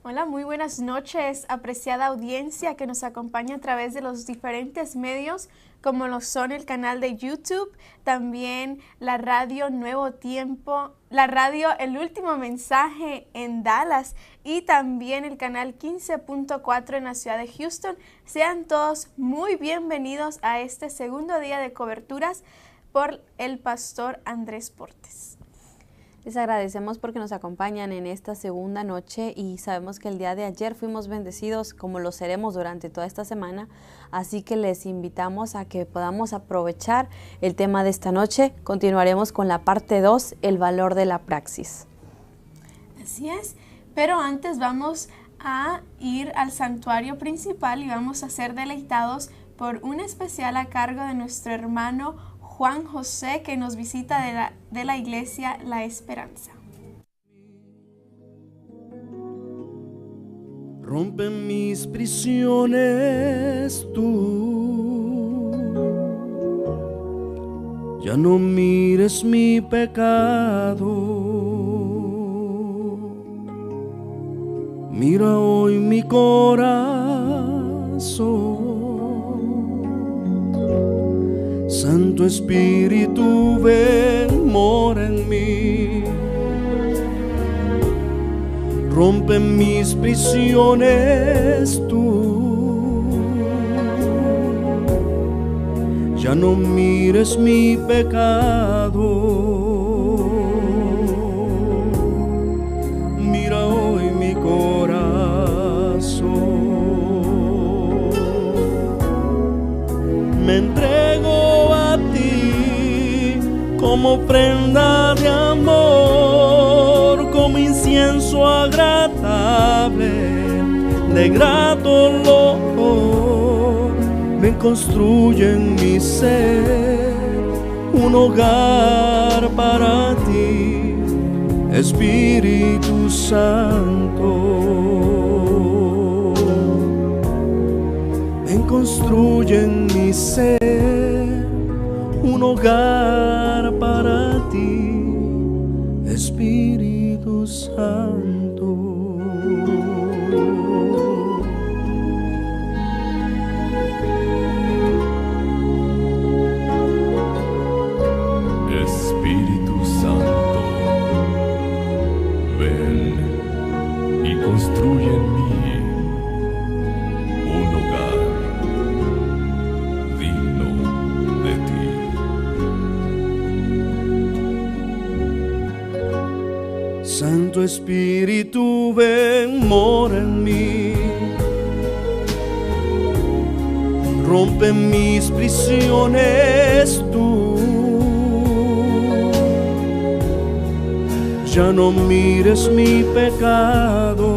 Hola, muy buenas noches, apreciada audiencia que nos acompaña a través de los diferentes medios, como lo son el canal de YouTube, también la radio Nuevo Tiempo, la radio El Último Mensaje en Dallas y también el canal 15.4 en la ciudad de Houston. Sean todos muy bienvenidos a este segundo día de coberturas por el pastor Andrés Portes. Les agradecemos porque nos acompañan en esta segunda noche y sabemos que el día de ayer fuimos bendecidos como lo seremos durante toda esta semana, así que les invitamos a que podamos aprovechar el tema de esta noche. Continuaremos con la parte 2, el valor de la praxis. Así es, pero antes vamos a ir al santuario principal y vamos a ser deleitados por un especial a cargo de nuestro hermano Juan José, que nos visita de la iglesia La Esperanza. Rompe mis prisiones tú, ya no mires mi pecado, mira hoy mi corazón. Santo Espíritu, ven, mora en mí. Rompe mis prisiones tú, ya no mires mi pecado, mira hoy mi corazón. Me entrego a ti como ofrenda de amor, como incienso agradable, de grato olor. Ven, construye en mi ser un hogar para ti, Espíritu Santo. Ven, construye en mi ser un hogar para ti, Espíritu Santo. Espíritu Santo, ven y construye en mí un hogar digno de ti. Santo Espíritu, ven, mora en mí. Rompe mis prisiones tú, ya no mires mi pecado,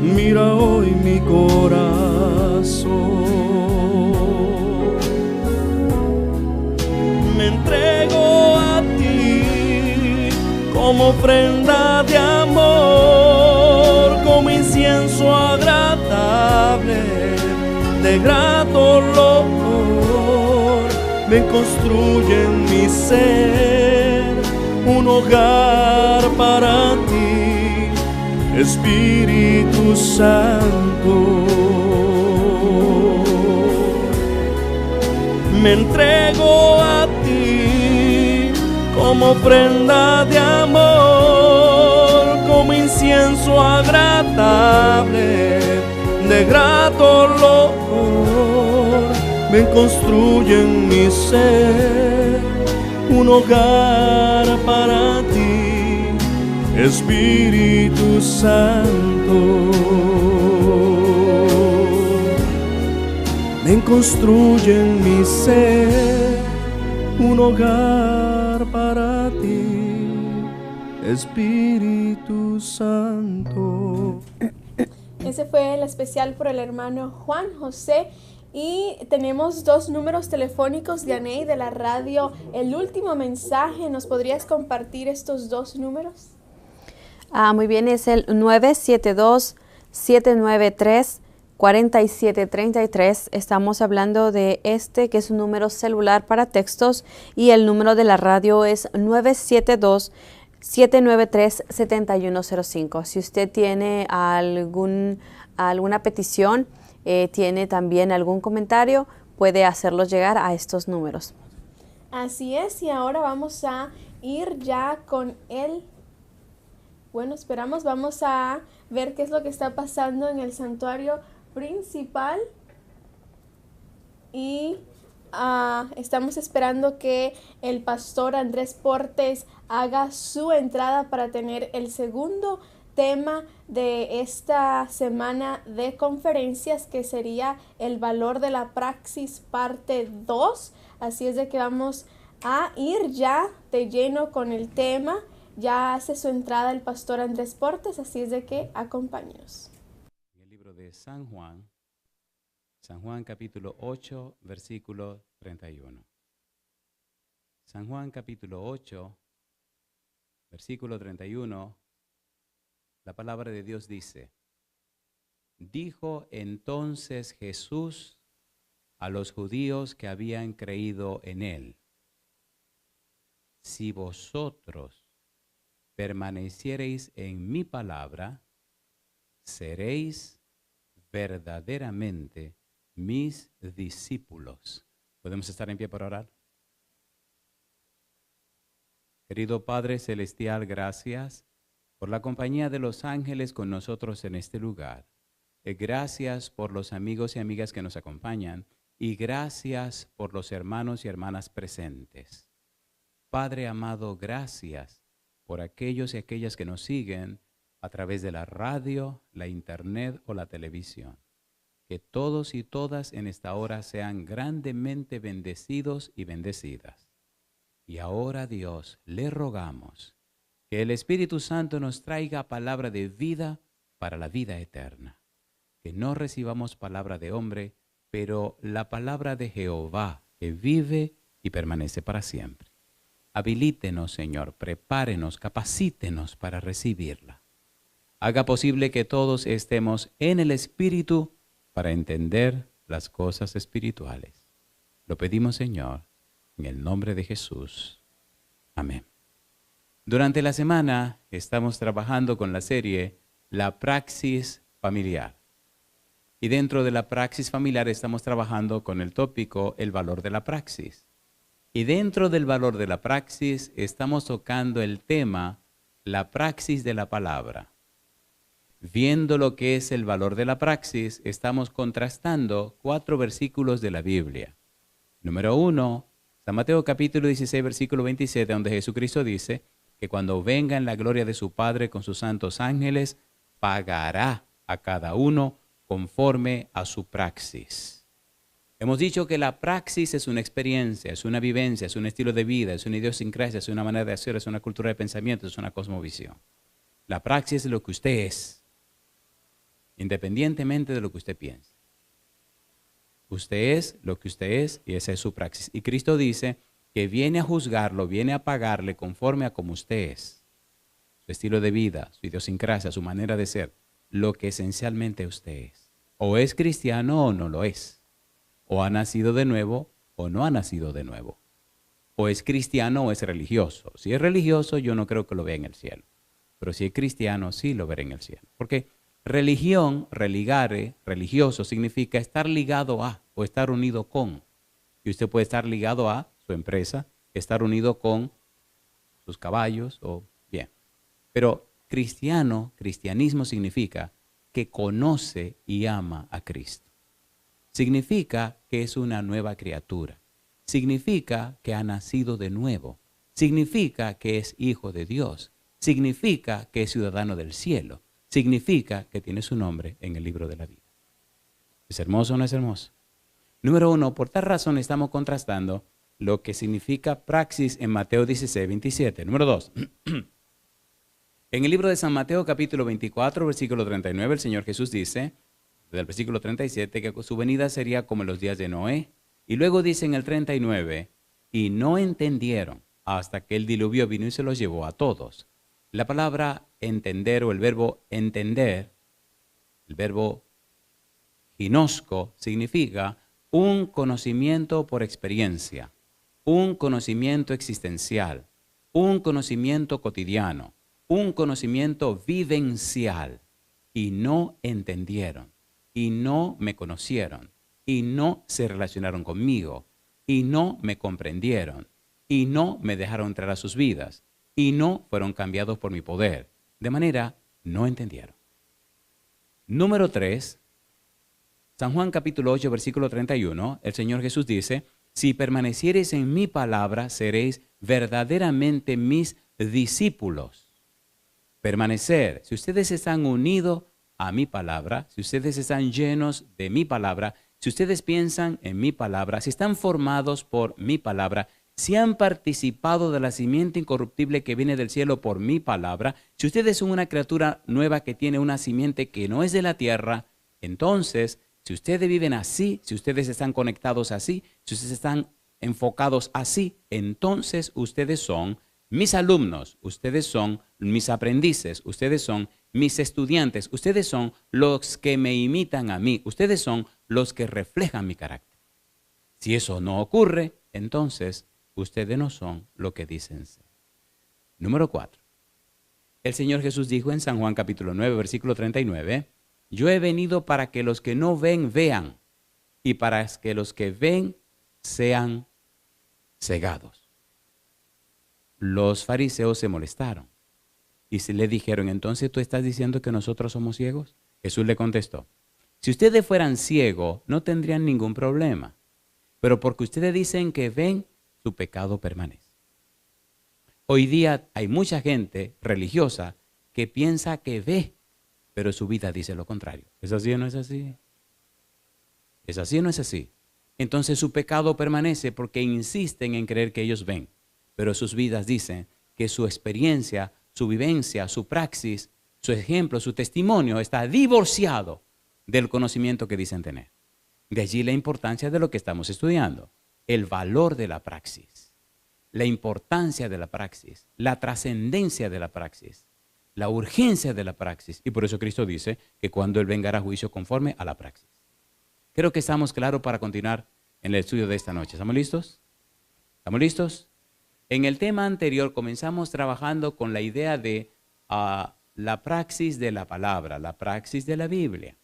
mira hoy mi corazón. Me entrego a ti como ofrenda de amor, como incienso agradable, de grato olor. Ven, construye en mi ser un hogar para ti, Espíritu Santo. Me entrego a ti como ofrenda de amor, como incienso agradable, de grato olor. Ven, construye en mi ser un hogar para ti, Espíritu Santo. Ven, construye en mi ser un hogar para ti, Espíritu Santo. Ese fue el especial por el hermano Juan José. Y tenemos dos números telefónicos, Dianey, de la radio El Último Mensaje. ¿Nos podrías compartir estos dos números? Muy bien, es el 972-793-4733. Estamos hablando de este, que es un número celular para textos, y el número de la radio es 972 793-7105. Si usted tiene alguna petición, tiene también algún comentario, puede hacerlos llegar a estos números. Así es, y ahora vamos a ir ya con vamos a ver qué es lo que está pasando en el santuario principal y estamos esperando que el pastor Andrés Portes haga su entrada para tener el segundo tema de esta semana de conferencias, que sería el valor de la praxis parte 2. Así es de que vamos a ir ya de lleno con el tema. Ya hace su entrada el pastor Andrés Portes, así es de que acompáñenos. En el libro de San Juan capítulo 8, versículo 31. San Juan capítulo 8, versículo 31, la palabra de Dios dice: dijo entonces Jesús a los judíos que habían creído en él: si vosotros permaneciereis en mi palabra, seréis verdaderamente mis discípulos. ¿Podemos estar en pie para orar? Querido Padre Celestial, gracias por la compañía de los ángeles con nosotros en este lugar. Gracias por los amigos y amigas que nos acompañan y gracias por los hermanos y hermanas presentes. Padre amado, gracias por aquellos y aquellas que nos siguen a través de la radio, la internet o la televisión. Que todos y todas en esta hora sean grandemente bendecidos y bendecidas. Y ahora, Dios, le rogamos que el Espíritu Santo nos traiga palabra de vida para la vida eterna. Que no recibamos palabra de hombre, pero la palabra de Jehová, que vive y permanece para siempre. Habilítenos, Señor, prepárenos, capacítenos para recibirla. Haga posible que todos estemos en el Espíritu para entender las cosas espirituales. Lo pedimos, Señor, en el nombre de Jesús. Amén. Durante la semana estamos trabajando con la serie La Praxis Familiar. Y dentro de la praxis familiar estamos trabajando con el tópico El valor de la praxis. Y dentro del valor de la praxis estamos tocando el tema La praxis de la palabra. Viendo lo que es el valor de la praxis, estamos contrastando 4 versículos de la Biblia. Número 1, San Mateo capítulo 16, versículo 27, donde Jesucristo dice que cuando venga en la gloria de su Padre con sus santos ángeles, pagará a cada uno conforme a su praxis. Hemos dicho que la praxis es una experiencia, es una vivencia, es un estilo de vida, es una idiosincrasia, es una manera de hacer, es una cultura de pensamiento, es una cosmovisión. La praxis es lo que usted es, independientemente de lo que usted piense. Usted es lo que usted es y esa es su praxis. Y Cristo dice que viene a juzgarlo, viene a pagarle conforme a como usted es. Su estilo de vida, su idiosincrasia, su manera de ser, lo que esencialmente usted es. O es cristiano o no lo es. O ha nacido de nuevo o no ha nacido de nuevo. O es cristiano o es religioso. Si es religioso, yo no creo que lo vea en el cielo. Pero si es cristiano, sí lo veré en el cielo. Porque religión, religare, religioso, significa estar ligado a o estar unido con. Y usted puede estar ligado a su empresa, estar unido con sus caballos o bien. Pero cristianismo significa que conoce y ama a Cristo. Significa que es una nueva criatura. Significa que ha nacido de nuevo. Significa que es hijo de Dios. Significa que es ciudadano del cielo. Significa que tiene su nombre en el libro de la vida. ¿Es hermoso o no es hermoso? Número 1, por tal razón estamos contrastando lo que significa praxis en Mateo 16, 27. Número 2, en el libro de San Mateo capítulo 24, versículo 39, el Señor Jesús dice, del versículo 37, que su venida sería como en los días de Noé. Y luego dice en el 39, y no entendieron hasta que el diluvio vino y se los llevó a todos. La palabra entender o el verbo entender, el verbo ginosco, significa un conocimiento por experiencia, un conocimiento existencial, un conocimiento cotidiano, un conocimiento vivencial, y no entendieron, y no me conocieron, y no se relacionaron conmigo, y no me comprendieron, y no me dejaron entrar a sus vidas, y no fueron cambiados por mi poder. De manera, no entendieron. Número 3, San Juan capítulo 8, versículo 31, el Señor Jesús dice, si permaneciereis en mi palabra, seréis verdaderamente mis discípulos. Permanecer, si ustedes están unidos a mi palabra, si ustedes están llenos de mi palabra, si ustedes piensan en mi palabra, si están formados por mi palabra, si han participado de la simiente incorruptible que viene del cielo por mi palabra, si ustedes son una criatura nueva que tiene una simiente que no es de la tierra, entonces, si ustedes viven así, si ustedes están conectados así, si ustedes están enfocados así, entonces ustedes son mis alumnos, ustedes son mis aprendices, ustedes son mis estudiantes, ustedes son los que me imitan a mí, ustedes son los que reflejan mi carácter. Si eso no ocurre, entonces ustedes no son lo que dicen ser. Número 4. El Señor Jesús dijo en San Juan capítulo 9, versículo 39, yo he venido para que los que no ven, vean, y para que los que ven sean cegados. Los fariseos se molestaron y se le dijeron, entonces tú estás diciendo que nosotros somos ciegos. Jesús le contestó, si ustedes fueran ciegos no tendrían ningún problema, pero porque ustedes dicen que ven, su pecado permanece. Hoy día hay mucha gente religiosa que piensa que ve, pero su vida dice lo contrario. ¿Es así o no es así? ¿Es así o no es así? Entonces su pecado permanece porque insisten en creer que ellos ven, pero sus vidas dicen que su experiencia, su vivencia, su praxis, su ejemplo, su testimonio está divorciado del conocimiento que dicen tener. De allí la importancia de lo que estamos estudiando, el valor de la praxis, la importancia de la praxis, la trascendencia de la praxis, la urgencia de la praxis. Y por eso Cristo dice que cuando Él venga a juicio conforme a la praxis. Creo que estamos claros para continuar en el estudio de esta noche. ¿Estamos listos? ¿Estamos listos? En el tema anterior comenzamos trabajando con la idea de la praxis de la palabra, la praxis de la Biblia.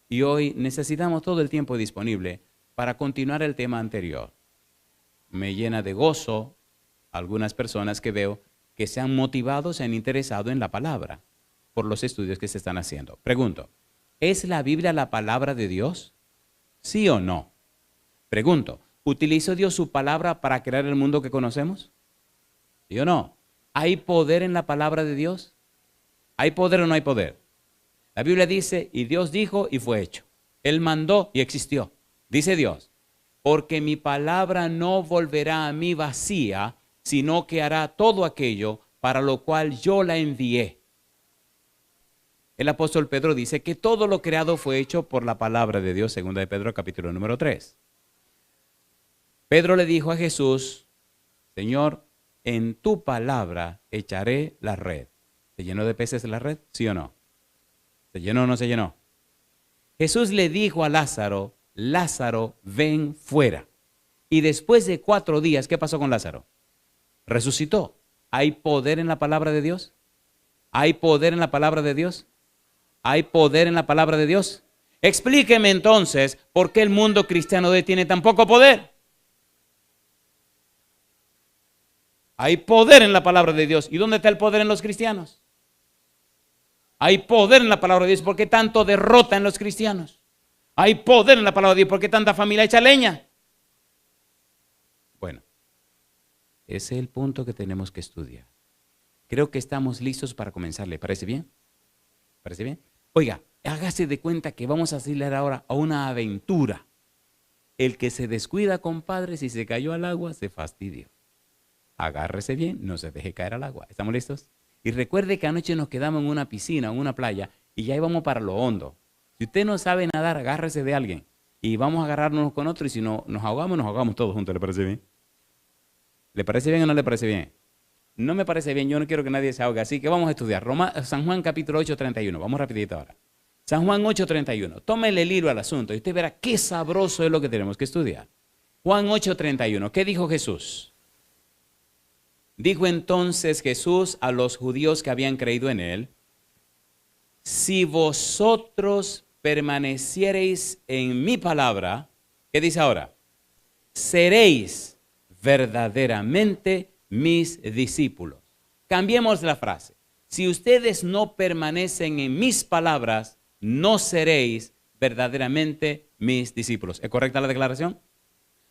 Y hoy necesitamos todo el tiempo disponible para continuar el tema anterior. Me llena de gozo algunas personas que veo que se han motivado, se han interesado en la palabra por los estudios que se están haciendo. Pregunto, ¿es la Biblia la palabra de Dios? ¿Sí o no? Pregunto, ¿utilizó Dios su palabra para crear el mundo que conocemos? ¿Sí o no? ¿Hay poder en la palabra de Dios? ¿Hay poder o no hay poder? La Biblia dice, y Dios dijo y fue hecho. Él mandó y existió. Dice Dios, porque mi palabra no volverá a mí vacía, sino que hará todo aquello para lo cual yo la envié. El apóstol Pedro dice que todo lo creado fue hecho por la palabra de Dios, segunda de Pedro capítulo número 3. Pedro le dijo a Jesús, Señor, en tu palabra echaré la red. ¿Se llenó de peces la red? ¿Sí o no? ¿Se llenó o no se llenó? Jesús le dijo a Lázaro, Lázaro, ven fuera. Y después de 4 días, ¿qué pasó con Lázaro? Resucitó. ¿Hay poder en la palabra de Dios? ¿Hay poder en la palabra de Dios? ¿Hay poder en la palabra de Dios? Explíqueme entonces por qué el mundo cristiano tiene tan poco poder. Hay poder en la palabra de Dios. ¿Y dónde está el poder en los cristianos? Hay poder en la palabra de Dios. ¿Por qué tanto derrota en los cristianos? Hay poder en la palabra de Dios. ¿Por qué tanta familia echa leña? Bueno, ese es el punto que tenemos que estudiar. Creo que estamos listos para comenzar. ¿Le parece bien? ¿Parece bien? Oiga, hágase de cuenta que vamos a salir ahora a una aventura. El que se descuida, compadre, si se cayó al agua, se fastidió. Agárrese bien, no se deje caer al agua. ¿Estamos listos? Y recuerde que anoche nos quedamos en una piscina, en una playa, y ya íbamos para lo hondo. Si usted no sabe nadar, agárrese de alguien. Y vamos a agarrarnos con otro, y si no nos ahogamos todos juntos. ¿Le parece bien? ¿Le parece bien o no le parece bien? No me parece bien, yo no quiero que nadie se ahogue, así que vamos a estudiar. San Juan capítulo 8, 31. Vamos rapidito ahora. San Juan 8, 31. Tómele el hilo al asunto y usted verá qué sabroso es lo que tenemos que estudiar. Juan 8, 31. ¿Qué dijo Jesús? Dijo entonces Jesús a los judíos que habían creído en él: si vosotros permaneciereis en mi palabra, ¿qué dice ahora? Seréis verdaderamente mis discípulos. Cambiemos la frase. Si ustedes no permanecen en mis palabras, no seréis verdaderamente mis discípulos. ¿Es correcta la declaración?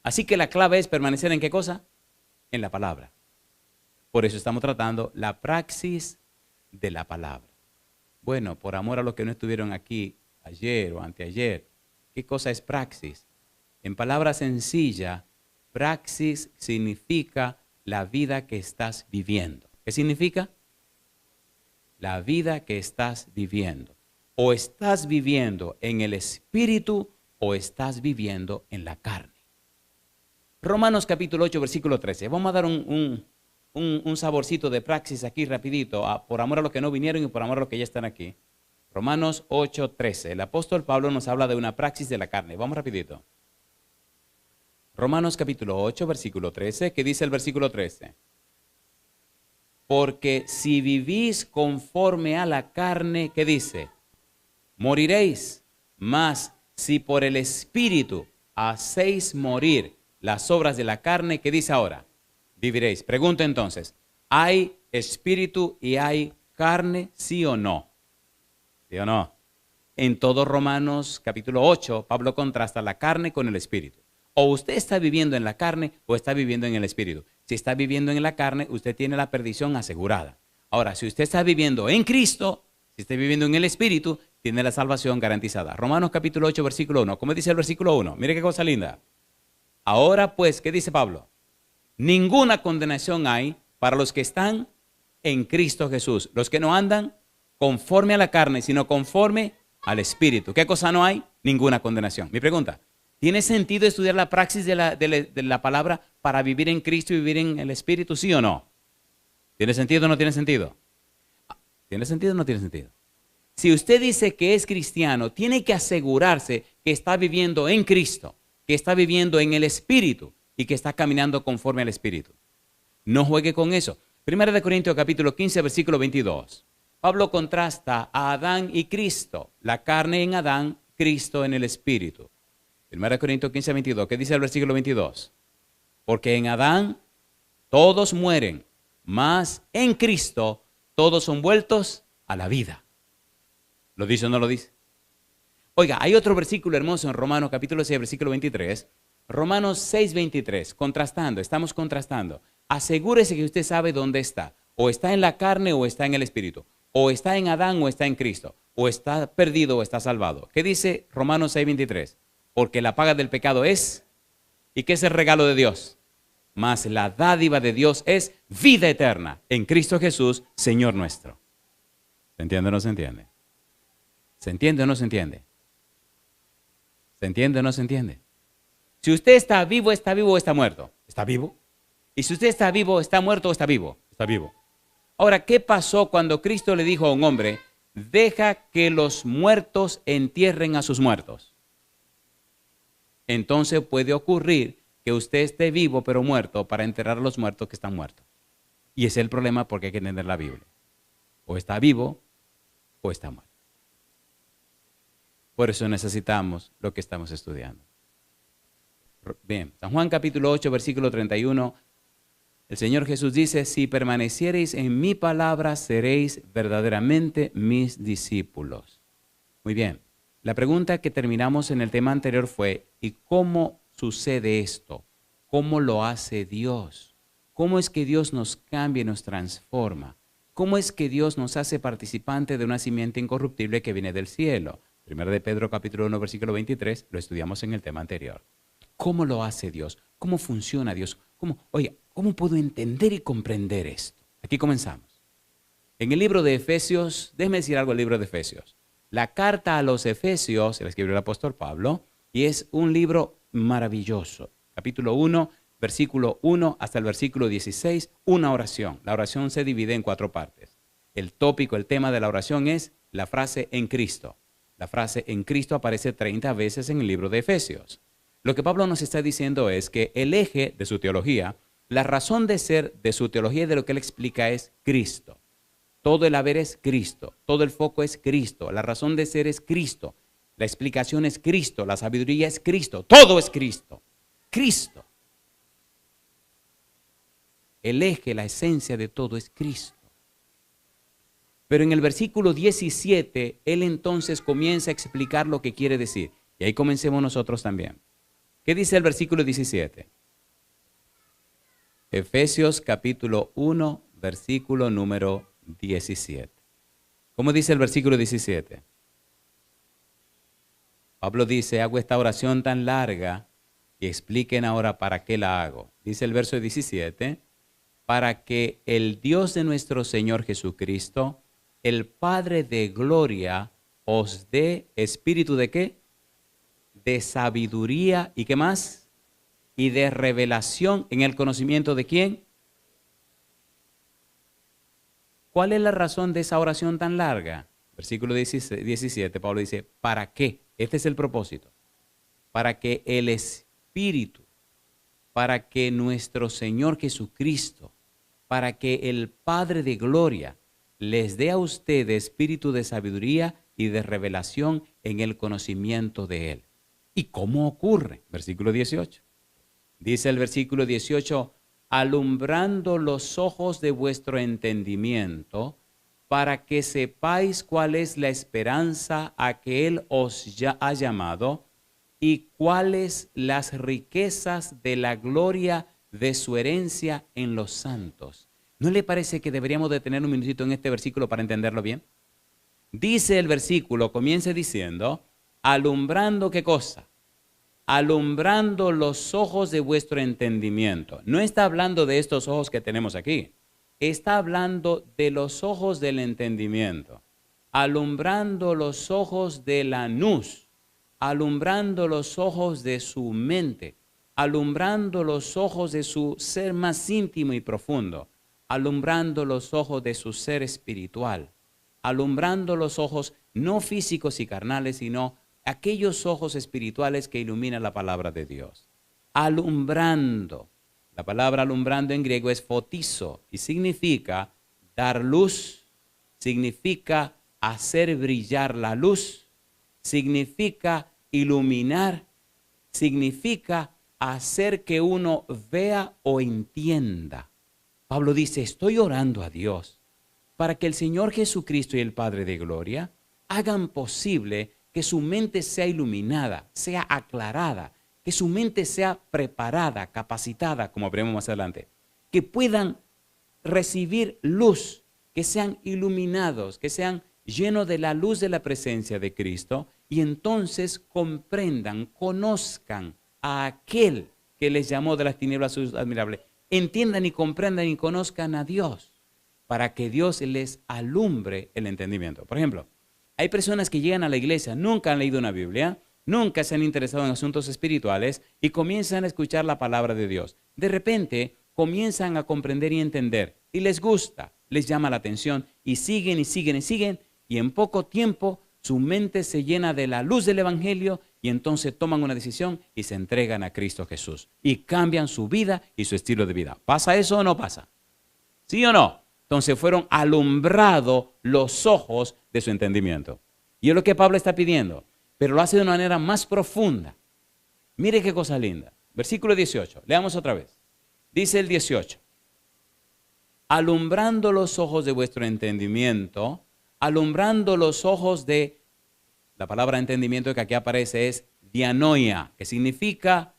Así que la clave es permanecer ¿en qué cosa? En la palabra. Por eso estamos tratando la praxis de la palabra. Bueno, por amor a los que no estuvieron aquí ayer o anteayer, ¿qué cosa es praxis? En palabra sencilla, praxis significa la vida que estás viviendo. ¿Qué significa? La vida que estás viviendo. O estás viviendo en el espíritu o estás viviendo en la carne. Romanos capítulo 8, versículo 13. Vamos a dar un saborcito de praxis aquí rapidito, por amor a los que no vinieron y por amor a los que ya están aquí. Romanos 8, 13. El apóstol Pablo nos habla de una praxis de la carne. Vamos rapidito. Romanos capítulo 8, versículo 13. ¿Qué dice el versículo 13? Porque si vivís conforme a la carne, ¿qué dice? Moriréis. Mas si por el Espíritu hacéis morir las obras de la carne, ¿qué dice ahora? Viviréis. Pregunto entonces, ¿hay espíritu y hay carne, sí o no? ¿Sí o no? En todo Romanos capítulo 8, Pablo contrasta la carne con el espíritu. O usted está viviendo en la carne o está viviendo en el espíritu. Si está viviendo en la carne, usted tiene la perdición asegurada. Ahora, si usted está viviendo en Cristo, si está viviendo en el espíritu, tiene la salvación garantizada. Romanos capítulo 8, versículo 1. ¿Cómo dice el versículo 1? Mire qué cosa linda. Ahora pues, ¿qué dice Pablo? Ninguna condenación hay para los que están en Cristo Jesús. Los que no andan conforme a la carne, sino conforme al Espíritu. ¿Qué cosa no hay? Ninguna condenación. Mi pregunta, ¿tiene sentido estudiar la praxis de la palabra para vivir en Cristo y vivir en el Espíritu, sí o no? ¿Tiene sentido o no tiene sentido? ¿Tiene sentido o no tiene sentido? Si usted dice que es cristiano, tiene que asegurarse que está viviendo en Cristo, que está viviendo en el Espíritu y que está caminando conforme al Espíritu. No juegue con eso. 1 Corintios capítulo 15, versículo 22. Pablo contrasta a Adán y Cristo, la carne en Adán, Cristo en el Espíritu. 1 Corintios 15, 22. ¿Qué dice el versículo 22? Porque en Adán todos mueren, mas en Cristo todos son vueltos a la vida. ¿Lo dice o no lo dice? Oiga, hay otro versículo hermoso en Romanos capítulo 6, versículo 23. Romanos 6, 23. Contrastando, estamos contrastando. Asegúrese que usted sabe dónde está. O está en la carne o está en el Espíritu. O está en Adán o está en Cristo. O está perdido o está salvado. ¿Qué dice Romanos 6, 23? Porque la paga del pecado es, ¿y qué es el regalo de Dios? Mas la dádiva de Dios es vida eterna en Cristo Jesús, Señor nuestro. ¿Se entiende o no se entiende? ¿Se entiende o no se entiende? ¿Se entiende o no se entiende? Si usted está vivo o está muerto. ¿Está vivo? Y si usted está vivo, ¿está muerto o está vivo? Está vivo. Ahora, ¿qué pasó cuando Cristo le dijo a un hombre, deja que los muertos entierren a sus muertos? Entonces puede ocurrir que usted esté vivo pero muerto para enterrar a los muertos que están muertos. Y ese es el problema porque hay que entender la Biblia. O está vivo o está muerto. Por eso necesitamos lo que estamos estudiando. Bien, San Juan capítulo 8, versículo 31. El Señor Jesús dice, si permaneciereis en mi palabra, seréis verdaderamente mis discípulos. Muy bien. La pregunta que terminamos en el tema anterior fue, ¿y cómo sucede esto? ¿Cómo lo hace Dios? ¿Cómo es que Dios nos cambia y nos transforma? ¿Cómo es que Dios nos hace participante de una simiente incorruptible que viene del cielo? 1 de Pedro capítulo 1, versículo 23, lo estudiamos en el tema anterior. ¿Cómo lo hace Dios? ¿Cómo funciona Dios? ¿Cómo puedo entender y comprender esto? Aquí comenzamos. En el libro de Efesios, déjeme decir algo del libro de Efesios. La carta a los Efesios, se la escribió el apóstol Pablo, y es un libro maravilloso. Capítulo 1, versículo 1 hasta el versículo 16, una oración. La oración se divide en 4 partes. El tópico, el tema de la oración es la frase en Cristo. La frase en Cristo aparece 30 veces en el libro de Efesios. Lo que Pablo nos está diciendo es que el eje de su teología La razón de ser de su teología y de lo que él explica es Cristo. Todo el haber es Cristo, todo el foco es Cristo, la razón de ser es Cristo, la explicación es Cristo, la sabiduría es Cristo, todo es Cristo. Cristo. El eje, la esencia de todo es Cristo. Pero en el versículo 17, él entonces comienza a explicar lo que quiere decir. Y ahí comencemos nosotros también. ¿Qué dice el versículo 17? Efesios capítulo 1, versículo número 17. ¿Cómo dice el versículo 17? Pablo dice, hago esta oración tan larga y expliquen ahora para qué la hago. Dice el verso 17, para que el Dios de nuestro Señor Jesucristo, el Padre de gloria, os dé espíritu de ¿qué? De sabiduría y ¿qué más? Y de revelación en el conocimiento de ¿quién? ¿Cuál es la razón de esa oración tan larga? Versículo 17, Pablo dice, ¿para qué? Este es el propósito. Para que el Espíritu, para que nuestro Señor Jesucristo, para que el Padre de gloria les dé a ustedes espíritu de sabiduría y de revelación en el conocimiento de Él. ¿Y cómo ocurre? Versículo 18. Dice el versículo 18, alumbrando los ojos de vuestro entendimiento, para que sepáis cuál es la esperanza a que Él os ya ha llamado y cuáles las riquezas de la gloria de su herencia en los santos. ¿No le parece que deberíamos de tener un minutito en este versículo para entenderlo bien? Dice el versículo, comienza diciendo, alumbrando ¿qué cosa? Alumbrando los ojos de vuestro entendimiento. No está hablando de estos ojos que tenemos aquí. Está hablando de los ojos del entendimiento. Alumbrando los ojos de la nus. Alumbrando los ojos de su mente. Alumbrando los ojos de su ser más íntimo y profundo. Alumbrando los ojos de su ser espiritual. Alumbrando los ojos no físicos y carnales, sino aquellos ojos espirituales que iluminan la palabra de Dios. Alumbrando. La palabra alumbrando en griego es fotizo y significa dar luz, significa hacer brillar la luz, significa iluminar, significa hacer que uno vea o entienda. Pablo dice, estoy orando a Dios para que el Señor Jesucristo y el Padre de gloria hagan posible que su mente sea iluminada, sea aclarada, que su mente sea preparada, capacitada, como veremos más adelante, que puedan recibir luz, que sean iluminados, que sean llenos de la luz de la presencia de Cristo y entonces comprendan, conozcan a aquel que les llamó de las tinieblas a su luz admirable. Entiendan y comprendan y conozcan a Dios para que Dios les alumbre el entendimiento. Por ejemplo, hay personas que llegan a la iglesia, nunca han leído una Biblia, nunca se han interesado en asuntos espirituales y comienzan a escuchar la palabra de Dios. De repente comienzan a comprender y entender y les gusta, les llama la atención y siguen y siguen y siguen y en poco tiempo su mente se llena de la luz del evangelio y entonces toman una decisión y se entregan a Cristo Jesús y cambian su vida y su estilo de vida. ¿Pasa eso o no pasa? ¿Sí o no? Entonces fueron alumbrados los ojos de su entendimiento. Y es lo que Pablo está pidiendo, pero lo hace de una manera más profunda. Mire qué cosa linda. Versículo 18, leamos otra vez. Dice el 18, alumbrando los ojos de vuestro entendimiento, alumbrando los ojos de, la palabra entendimiento que aquí aparece es dianoia, que significa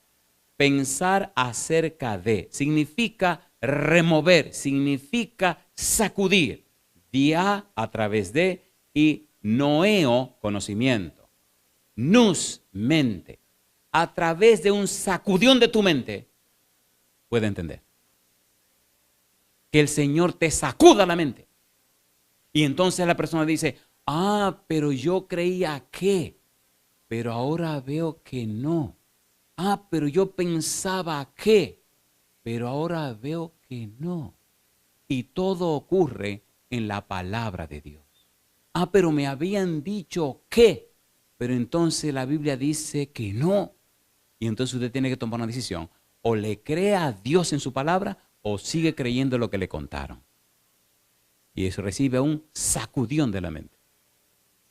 pensar acerca de, significa remover, significa sacudir. Dia a través de y noeo, conocimiento. Nous, mente. A través de un sacudión de tu mente, puede entender. Que el Señor te sacuda la mente. Y entonces la persona dice, pero yo creía que, pero ahora veo que no. Pero yo pensaba que, pero ahora veo que no. Y todo ocurre en la palabra de Dios. Pero me habían dicho que, pero entonces la Biblia dice que no. Y entonces usted tiene que tomar una decisión. o le cree a Dios en su palabra o sigue creyendo lo que le contaron. Y eso recibe un sacudión de la mente.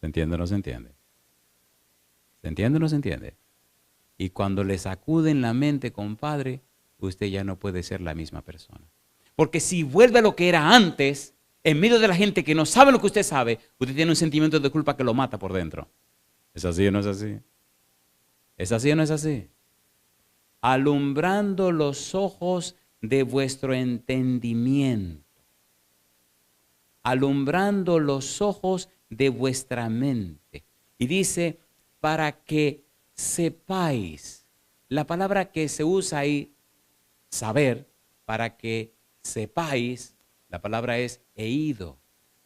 ¿Se entiende o no se entiende? ¿Se entiende o no se entiende? Y cuando le sacuden la mente, compadre, usted ya no puede ser la misma persona. Porque si vuelve a lo que era antes, en medio de la gente que no sabe lo que usted sabe, usted tiene un sentimiento de culpa que lo mata por dentro. ¿Es así o no es así? ¿Es así o no es así? Alumbrando los ojos de vuestro entendimiento. Alumbrando los ojos de vuestra mente. Y dice, para que sepáis. La palabra que se usa ahí, saber, para que sepáis, la palabra es eido.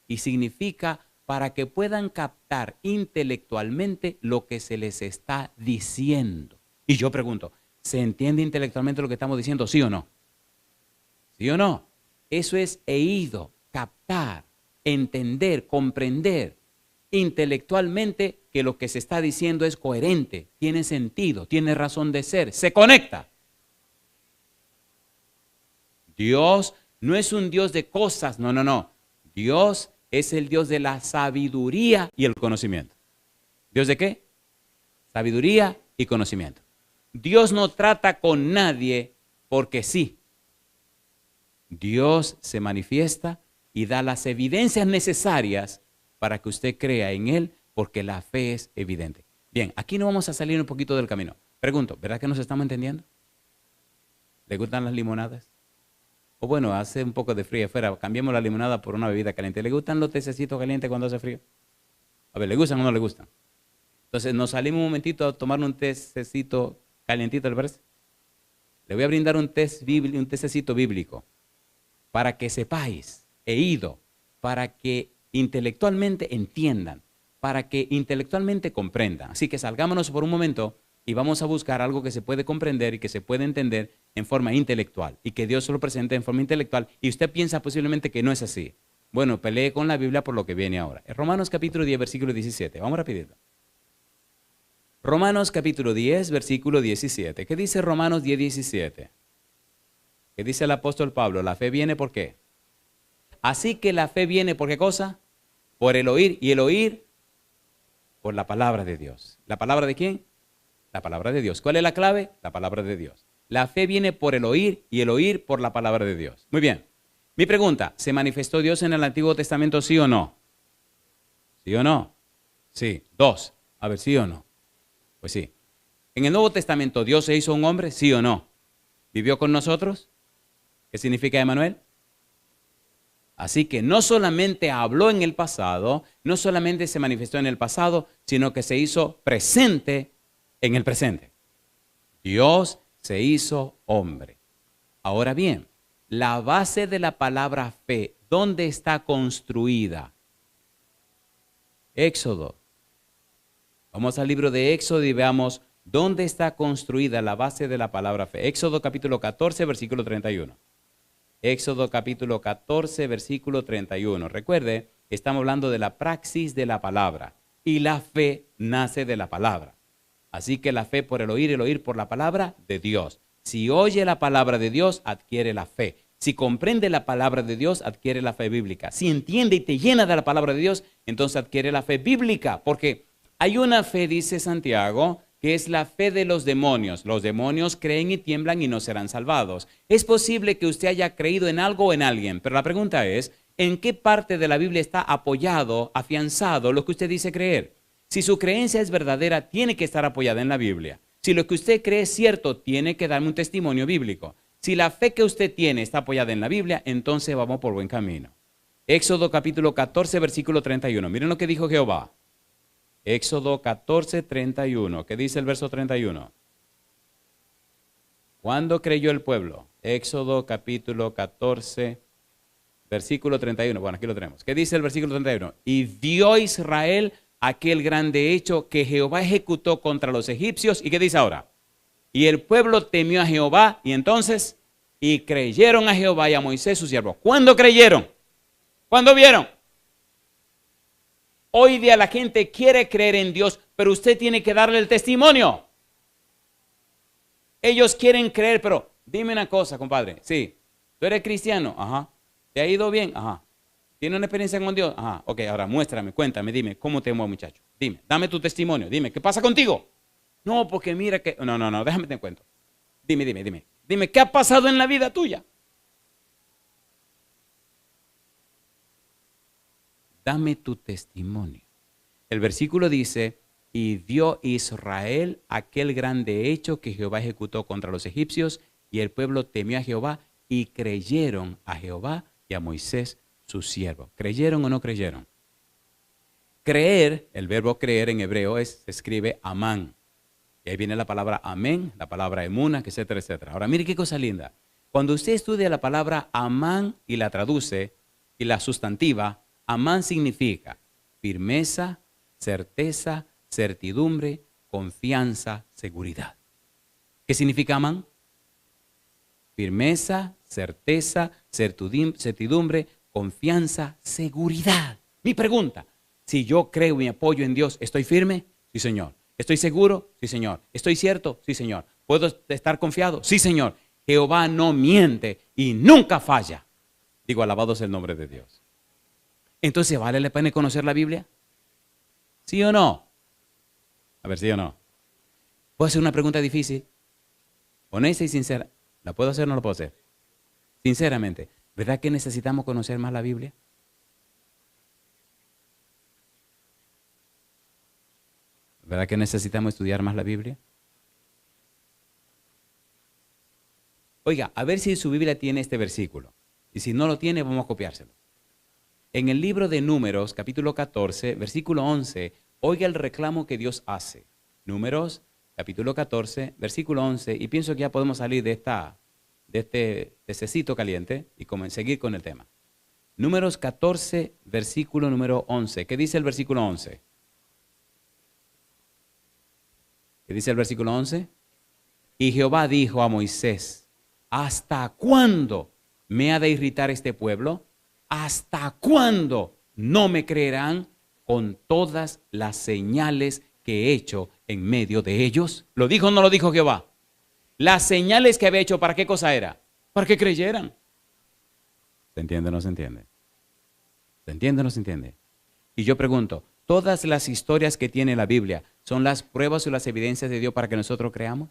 Y significa para que puedan captar intelectualmente lo que se les está diciendo. Y yo pregunto, ¿se entiende intelectualmente lo que estamos diciendo? ¿Sí o no? ¿Sí o no? Eso es eido, captar, entender, comprender intelectualmente que lo que se está diciendo es coherente, tiene sentido, tiene razón de ser, se conecta. Dios no es un Dios de cosas, no, no, no. Dios es el Dios de la sabiduría y el conocimiento. ¿Dios de qué? Sabiduría y conocimiento. Dios no trata con nadie porque sí. Dios se manifiesta y da las evidencias necesarias para que usted crea en Él, porque la fe es evidente. Bien, aquí nos vamos a salir un poquito del camino. Pregunto, ¿verdad que nos estamos entendiendo? ¿Le gustan las limonadas? O bueno, hace un poco de frío afuera, cambiemos la limonada por una bebida caliente. ¿Le gustan los tececitos calientes cuando hace frío? A ver, ¿le gustan o no le gustan? Entonces, nos salimos un momentito a tomar un tececito calientito, ¿le parece? Le voy a brindar un tececito bíblico para que sepáis, para que intelectualmente entiendan, para que intelectualmente comprendan. Así que salgámonos por un momento y vamos a buscar algo que se puede comprender y que se puede entender en forma intelectual y que Dios se lo presente en forma intelectual y usted piensa posiblemente que no es así. Bueno, pelee con la Biblia por lo que viene ahora. Romanos capítulo 10, versículo 17. Vamos rapidito. Romanos capítulo 10, versículo 17. ¿Qué dice Romanos 10, 17? ¿Qué dice el apóstol Pablo? La fe viene ¿por qué? Así que la fe viene ¿por qué cosa? Por el oír, y el oír por la palabra de Dios. ¿La palabra de quién? La palabra de Dios. ¿Cuál es la clave? La palabra de Dios. La fe viene por el oír y el oír por la palabra de Dios. Muy bien. Mi pregunta, ¿se manifestó Dios en el Antiguo Testamento, sí o no? ¿Sí o no? Sí. Dos. A ver, ¿sí o no? Pues sí. ¿En el Nuevo Testamento Dios se hizo un hombre, sí o no? ¿Vivió con nosotros? ¿Qué significa Emmanuel? Así que no solamente habló en el pasado, no solamente se manifestó en el pasado, sino que se hizo presente en el presente. Dios se hizo hombre. Ahora bien, la base de la palabra fe, ¿dónde está construida? Éxodo. Vamos al libro de Éxodo y veamos dónde está construida la base de la palabra fe. Éxodo capítulo 14, versículo 31. Éxodo capítulo 14, versículo 31. Recuerde, estamos hablando de la praxis de la palabra y la fe nace de la palabra. Así que la fe por el oír por la palabra de Dios. Si oye la palabra de Dios, adquiere la fe. Si comprende la palabra de Dios, adquiere la fe bíblica. Si entiende y te llena de la palabra de Dios, entonces adquiere la fe bíblica. Porque hay una fe, dice Santiago, que es la fe de los demonios. Los demonios creen y tiemblan y no serán salvados. Es posible que usted haya creído en algo o en alguien, pero la pregunta es, ¿en qué parte de la Biblia está apoyado, afianzado lo que usted dice creer? Si su creencia es verdadera, tiene que estar apoyada en la Biblia. Si lo que usted cree es cierto, tiene que darme un testimonio bíblico. Si la fe que usted tiene está apoyada en la Biblia, entonces vamos por buen camino. Éxodo capítulo 14, versículo 31. Miren lo que dijo Jehová. Éxodo 14, 31. ¿Qué dice el verso 31? ¿Cuándo creyó el pueblo? Éxodo capítulo 14, versículo 31. Bueno, aquí lo tenemos. ¿Qué dice el versículo 31? Y vio Israel aquel grande hecho que Jehová ejecutó contra los egipcios. ¿Y qué dice ahora? Y el pueblo temió a Jehová y entonces, y creyeron a Jehová y a Moisés su siervo. ¿Cuándo creyeron? ¿Cuándo vieron? Hoy día la gente quiere creer en Dios, pero usted tiene que darle el testimonio. Ellos quieren creer, pero Dime una cosa, compadre. Sí. ¿Tú eres cristiano? Ajá. ¿Te ha ido bien? Ajá. ¿Tienes una experiencia con Dios? Ajá. Ok, ahora muéstrame, cuéntame, dime, ¿cómo te mueve, muchacho? Dime, dame tu testimonio. Dime, ¿qué pasa contigo? No, porque mira que... No, déjame te cuento. Dime. Dime, ¿qué ha pasado en la vida tuya? Dame tu testimonio. El versículo dice, y vio Israel aquel grande hecho que Jehová ejecutó contra los egipcios, y el pueblo temió a Jehová, y creyeron a Jehová y a Moisés su siervo. ¿Creyeron o no creyeron? Creer, el verbo creer en hebreo se escribe amán. Y ahí viene la palabra amén, la palabra emuna, etcétera, etcétera. Ahora, mire qué cosa linda. Cuando usted estudia la palabra amán y la traduce, y la sustantiva, amán significa firmeza, certeza, certidumbre, confianza, seguridad. ¿Qué significa amán? Firmeza, certeza, certidumbre, confianza, seguridad. Mi pregunta, si yo creo y apoyo en Dios, ¿estoy firme? Sí, Señor. ¿Estoy seguro? Sí, Señor. ¿Estoy cierto? Sí, Señor. ¿Puedo estar confiado? Sí, Señor. Jehová no miente y nunca falla. Digo, alabado sea el nombre de Dios. Entonces, ¿vale la pena conocer la Biblia? ¿Sí o no? A ver, ¿sí o no? ¿Puedo hacer una pregunta difícil? Honesta y sincera. ¿La puedo hacer o no la puedo hacer? Sinceramente, ¿verdad que necesitamos conocer más la Biblia? ¿Verdad que necesitamos estudiar más la Biblia? Oiga, a ver si su Biblia tiene este versículo. Y si no lo tiene, vamos a copiárselo. En el libro de Números, capítulo 14, versículo 11, oiga el reclamo que Dios hace. Números, capítulo 14, versículo 11, y pienso que ya podemos salir de este tececito caliente y seguir con el tema. Números 14, versículo número 11. ¿Qué dice el versículo 11? ¿Qué dice el versículo 11? Y Jehová dijo a Moisés, ¿hasta cuándo me ha de irritar este pueblo? ¿Hasta cuándo no me creerán con todas las señales que he hecho en medio de ellos? ¿Lo dijo o no lo dijo Jehová? Las señales que había hecho, ¿para qué cosa era? Para que creyeran. ¿Se entiende o no se entiende? ¿Se entiende o no se entiende? Y yo pregunto, ¿todas las historias que tiene la Biblia son las pruebas o las evidencias de Dios para que nosotros creamos?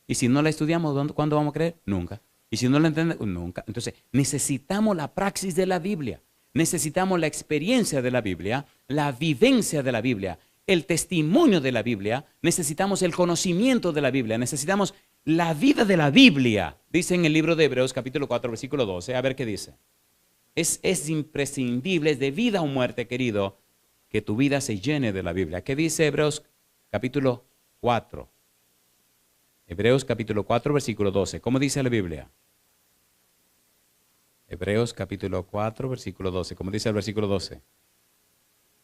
Y si no la estudiamos, ¿cuándo vamos a creer? Nunca. Y si no la entendemos, nunca. Entonces, necesitamos la praxis de la Biblia. Necesitamos la experiencia de la Biblia, la vivencia de la Biblia, el testimonio de la Biblia. Necesitamos el conocimiento de la Biblia. Necesitamos la vida de la Biblia. Dice en el libro de Hebreos, capítulo 4, versículo 12. A ver qué dice. Es imprescindible, es de vida o muerte, querido, que tu vida se llene de la Biblia. ¿Qué dice Hebreos, capítulo 4? Hebreos, capítulo 4, versículo 12. ¿Cómo dice la Biblia? Hebreos capítulo 4, versículo 12. ¿Cómo dice el versículo 12?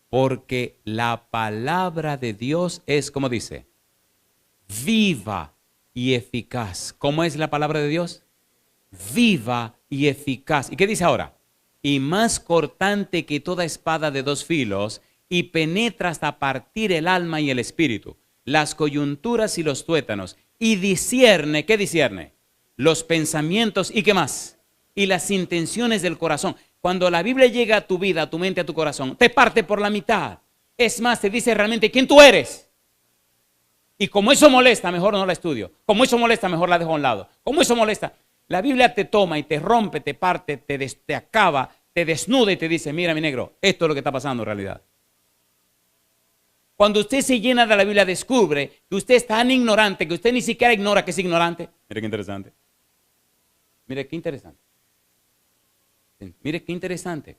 Porque la palabra de Dios es, ¿cómo dice? Viva y eficaz. ¿Cómo es la palabra de Dios? Viva y eficaz. ¿Y qué dice ahora? Y más cortante que toda espada de dos filos, y penetra hasta partir el alma y el espíritu, las coyunturas y los tuétanos, y discierne, ¿qué discierne? Los pensamientos, ¿y qué más? Y las intenciones del corazón. Cuando la Biblia llega a tu vida, a tu mente, a tu corazón, te parte por la mitad. Es más, te dice realmente quién tú eres. Y como eso molesta, mejor no la estudio. Como eso molesta, mejor la dejo a un lado. Como eso molesta, la Biblia te toma y te rompe, te parte, te acaba, te desnuda y te dice, mira mi negro, esto es lo que está pasando en realidad. Cuando usted se llena de la Biblia, descubre que usted es tan ignorante que usted ni siquiera ignora que es ignorante. Mire qué interesante. Mire qué interesante. Mire qué interesante.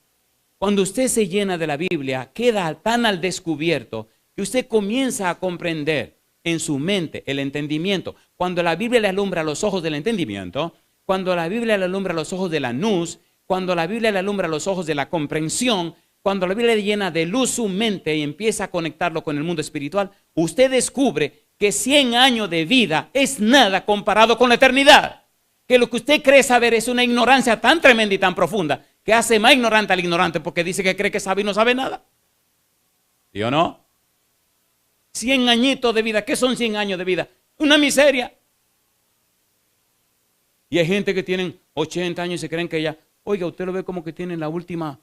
Cuando usted se llena de la Biblia, queda tan al descubierto que usted comienza a comprender en su mente el entendimiento. Cuando la Biblia le alumbra los ojos del entendimiento, cuando la Biblia le alumbra los ojos de la nus, cuando la Biblia le alumbra los ojos de la comprensión, cuando la Biblia le llena de luz su mente y empieza a conectarlo con el mundo espiritual, usted descubre que 100 años de vida es nada comparado con la eternidad. Que lo que usted cree saber es una ignorancia tan tremenda y tan profunda que hace más ignorante al ignorante porque dice que cree que sabe y no sabe nada. ¿Sí o no? 100 añitos de vida. ¿Qué son 100 años de vida? Una miseria. Y hay gente que tienen 80 años y se creen que ya, oiga, usted lo ve como que tienen la última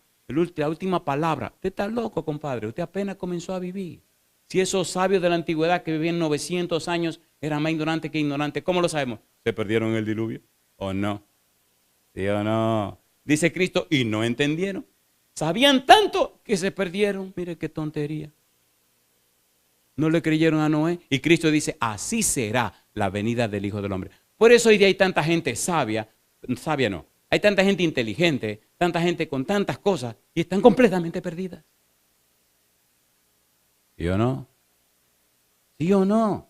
palabra. Usted está loco, compadre. Usted apenas comenzó a vivir. Si esos sabios de la antigüedad que vivían 900 años eran más ignorantes que ignorantes, ¿cómo lo sabemos? ¿Se perdieron en el diluvio o no? ¿Sí o no? Dice Cristo, y no entendieron. Sabían tanto que se perdieron. Mire qué tontería. No le creyeron a Noé. Y Cristo dice, así será la venida del Hijo del Hombre. Por eso hoy día hay tanta gente sabia no. Hay tanta gente inteligente, tanta gente con tantas cosas y están completamente perdidas. ¿Sí o no? ¿Sí o no?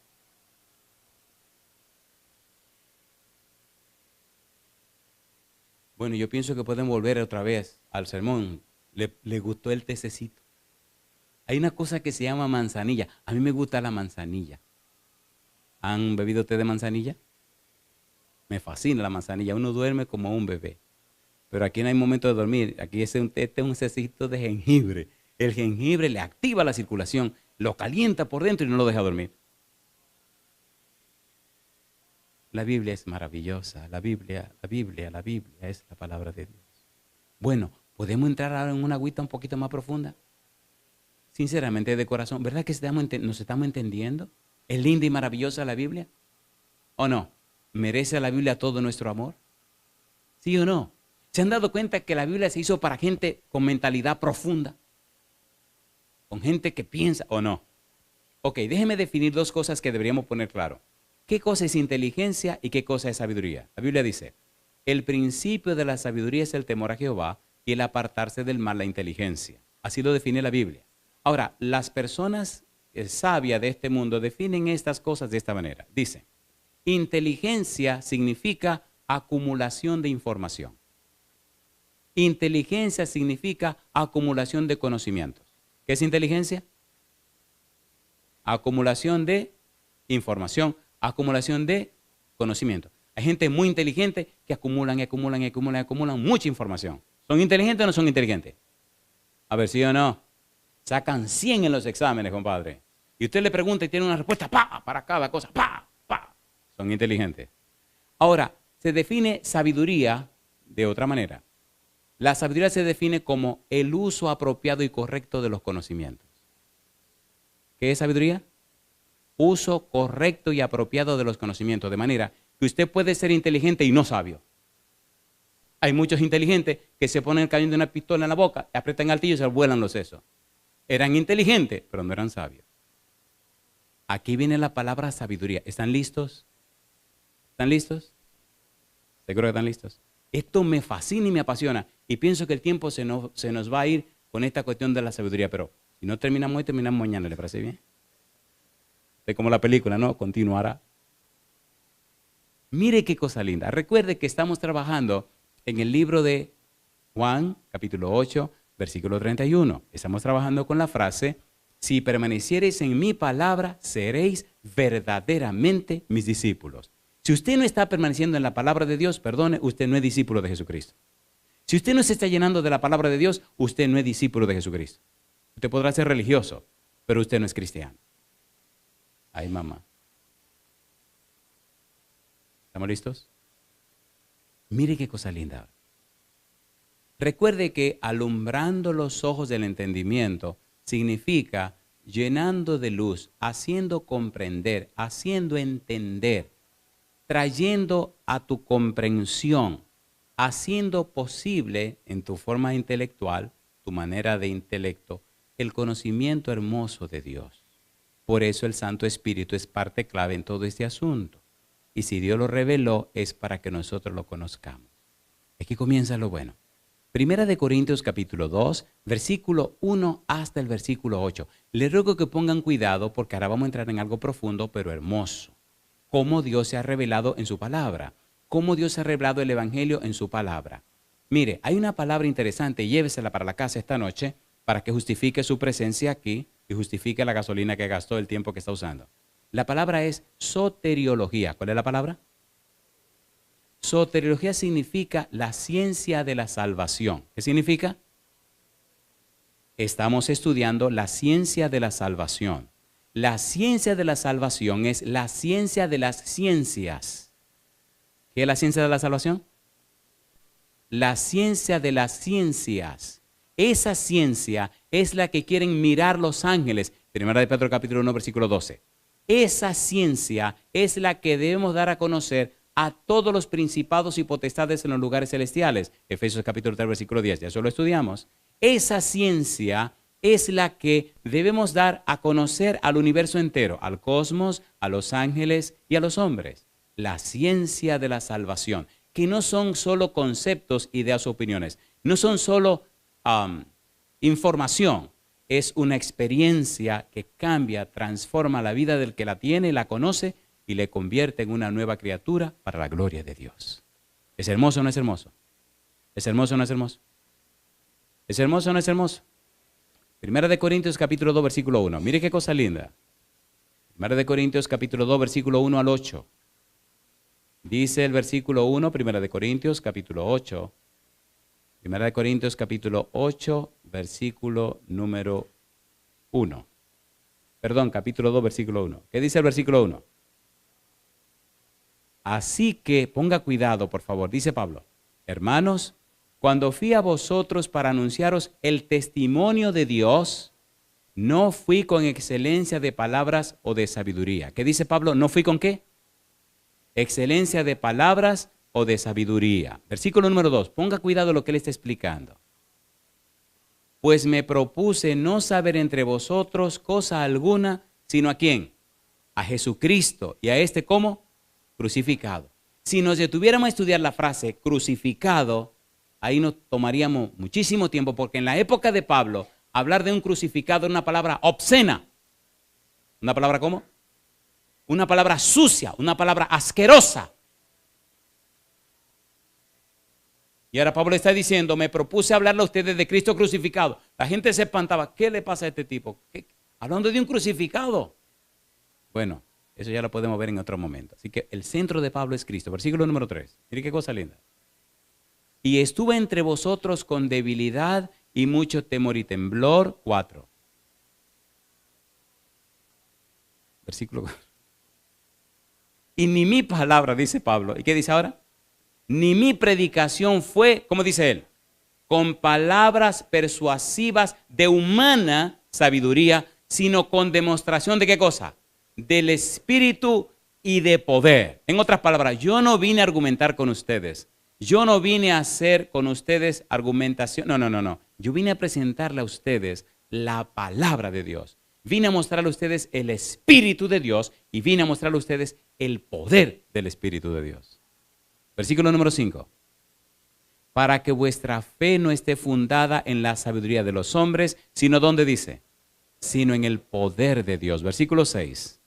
Bueno, yo pienso que pueden volver otra vez al sermón. Le gustó el tececito. Hay una cosa que se llama manzanilla. A mí me gusta la manzanilla. ¿Han bebido té de manzanilla? Me fascina la manzanilla. Uno duerme como un bebé. Pero aquí no hay momento de dormir. Aquí es un tececito de jengibre. El jengibre le activa la circulación, lo calienta por dentro y no lo deja dormir. La Biblia es maravillosa. La Biblia es la palabra de Dios. Bueno, ¿podemos entrar ahora en una agüita un poquito más profunda? Sinceramente, de corazón, ¿verdad que nos estamos entendiendo? ¿Es linda y maravillosa la Biblia? ¿O no? ¿Merece la Biblia todo nuestro amor? ¿Sí o no? ¿Se han dado cuenta que la Biblia se hizo para gente con mentalidad profunda? ¿Con gente que piensa o no? Ok, déjeme definir dos cosas que deberíamos poner claro. ¿Qué cosa es inteligencia y qué cosa es sabiduría? La Biblia dice, el principio de la sabiduría es el temor a Jehová y el apartarse del mal la inteligencia. Así lo define la Biblia. Ahora, las personas sabias de este mundo definen estas cosas de esta manera. Dice, inteligencia significa acumulación de información. Inteligencia significa acumulación de conocimientos. ¿Qué es inteligencia? Acumulación de información, acumulación de conocimiento. Hay gente muy inteligente que acumulan mucha información. ¿Son inteligentes o no son inteligentes? A ver, ¿sí o no? Sacan 100 en los exámenes, compadre. Y usted le pregunta y tiene una respuesta para cada cosa. Son inteligentes. Ahora, se define sabiduría de otra manera. La sabiduría se define como el uso apropiado y correcto de los conocimientos. ¿Qué es sabiduría? Uso correcto y apropiado de los conocimientos. De manera que usted puede ser inteligente y no sabio. Hay muchos inteligentes que se ponen el cañón de una pistola en la boca, aprietan el gatillo y se vuelan los sesos. Eran inteligentes, pero no eran sabios. Aquí viene la palabra sabiduría. ¿Están listos? ¿Están listos? ¿Seguro que están listos? Esto me fascina y me apasiona. Y pienso que el tiempo se nos va a ir con esta cuestión de la sabiduría. Pero si no terminamos hoy, terminamos mañana. ¿Le parece bien? Es como la película, ¿no? Continuará. Mire qué cosa linda. Recuerde que estamos trabajando en el libro de Juan, capítulo 8, versículo 31. Estamos trabajando con la frase, si permaneciereis en mi palabra, seréis verdaderamente mis discípulos. Si usted no está permaneciendo en la palabra de Dios, perdone, usted no es discípulo de Jesucristo. Si usted no se está llenando de la palabra de Dios, usted no es discípulo de Jesucristo. Usted podrá ser religioso, pero usted no es cristiano. Ay, mamá. ¿Estamos listos? Mire qué cosa linda. Recuerde que alumbrando los ojos del entendimiento significa llenando de luz, haciendo comprender, haciendo entender, trayendo a tu comprensión, haciendo posible en tu forma intelectual, tu manera de intelecto, el conocimiento hermoso de Dios. Por eso el Santo Espíritu es parte clave en todo este asunto. Y si Dios lo reveló, es para que nosotros lo conozcamos. Aquí comienza lo bueno. Primera de Corintios capítulo 2, versículo 1 hasta el versículo 8. Les ruego que pongan cuidado porque ahora vamos a entrar en algo profundo pero hermoso. Cómo Dios se ha revelado en su palabra. Cómo Dios se ha revelado el Evangelio en su palabra. Mire, hay una palabra interesante, llévesela para la casa esta noche para que justifique su presencia aquí y justifique la gasolina que gastó, el tiempo que está usando. La palabra es soteriología. ¿Cuál es la palabra? Soteriología significa la ciencia de la salvación. ¿Qué significa? Estamos estudiando la ciencia de la salvación. La ciencia de la salvación es la ciencia de las ciencias. ¿Qué es la ciencia de la salvación? La ciencia de las ciencias. Esa ciencia es la que quieren mirar los ángeles. Primera de Pedro capítulo 1, versículo 12. Esa ciencia es la que debemos dar a conocer a todos los principados y potestades en los lugares celestiales. Efesios capítulo 3, versículo 10. Ya eso lo estudiamos. Esa ciencia es la que debemos dar a conocer al universo entero, al cosmos, a los ángeles y a los hombres. La ciencia de la salvación, que no son solo conceptos, ideas o opiniones, no son solo información, es una experiencia que cambia, transforma la vida del que la tiene, la conoce y le convierte en una nueva criatura para la gloria de Dios. ¿Es hermoso o no es hermoso? ¿Es hermoso o no es hermoso? ¿Es hermoso o no es hermoso? Primera de Corintios capítulo 2, versículo 1. Mire qué cosa linda. Primera de Corintios capítulo 2, versículo 1 al 8. Dice el versículo 1, Primera de Corintios capítulo 8. Primera de Corintios capítulo 8, versículo número 1. Perdón, capítulo 2, versículo 1. ¿Qué dice el versículo 1? Así que, ponga cuidado, por favor, dice Pablo. Hermanos, cuando fui a vosotros para anunciaros el testimonio de Dios, no fui con excelencia de palabras o de sabiduría. ¿Qué dice Pablo? ¿No fui con qué? Excelencia de palabras o de sabiduría. Versículo número 2. Ponga cuidado lo que él está explicando. Pues me propuse no saber entre vosotros cosa alguna, sino ¿a quién? A Jesucristo. ¿Y a este cómo? Crucificado. Si nos detuviéramos a estudiar la frase crucificado, ahí nos tomaríamos muchísimo tiempo, porque en la época de Pablo, hablar de un crucificado era una palabra obscena. ¿Una palabra cómo? Una palabra sucia, una palabra asquerosa. Y ahora Pablo está diciendo, me propuse hablarle a ustedes de Cristo crucificado. La gente se espantaba, ¿qué le pasa a este tipo? Hablando de un crucificado. Bueno, eso ya lo podemos ver en otro momento. Así que el centro de Pablo es Cristo. Versículo número 3. Mire qué cosa linda. Y estuve entre vosotros con debilidad y mucho temor y temblor. 4. Versículo 4. Y ni mi palabra, dice Pablo. ¿Y qué dice ahora? Ni mi predicación fue, ¿cómo dice él? Con palabras persuasivas de humana sabiduría, sino con demostración de ¿qué cosa? Del Espíritu y de poder. En otras palabras, yo no vine a argumentar con ustedes. Yo no vine a hacer con ustedes argumentación. No. Yo vine a presentarle a ustedes la palabra de Dios. Vine a mostrarle a ustedes el Espíritu de Dios y vine a mostrarle a ustedes el poder del Espíritu de Dios. Versículo número 5. Para que vuestra fe no esté fundada en la sabiduría de los hombres, sino ¿dónde dice? Sino en el poder de Dios. Versículo 6.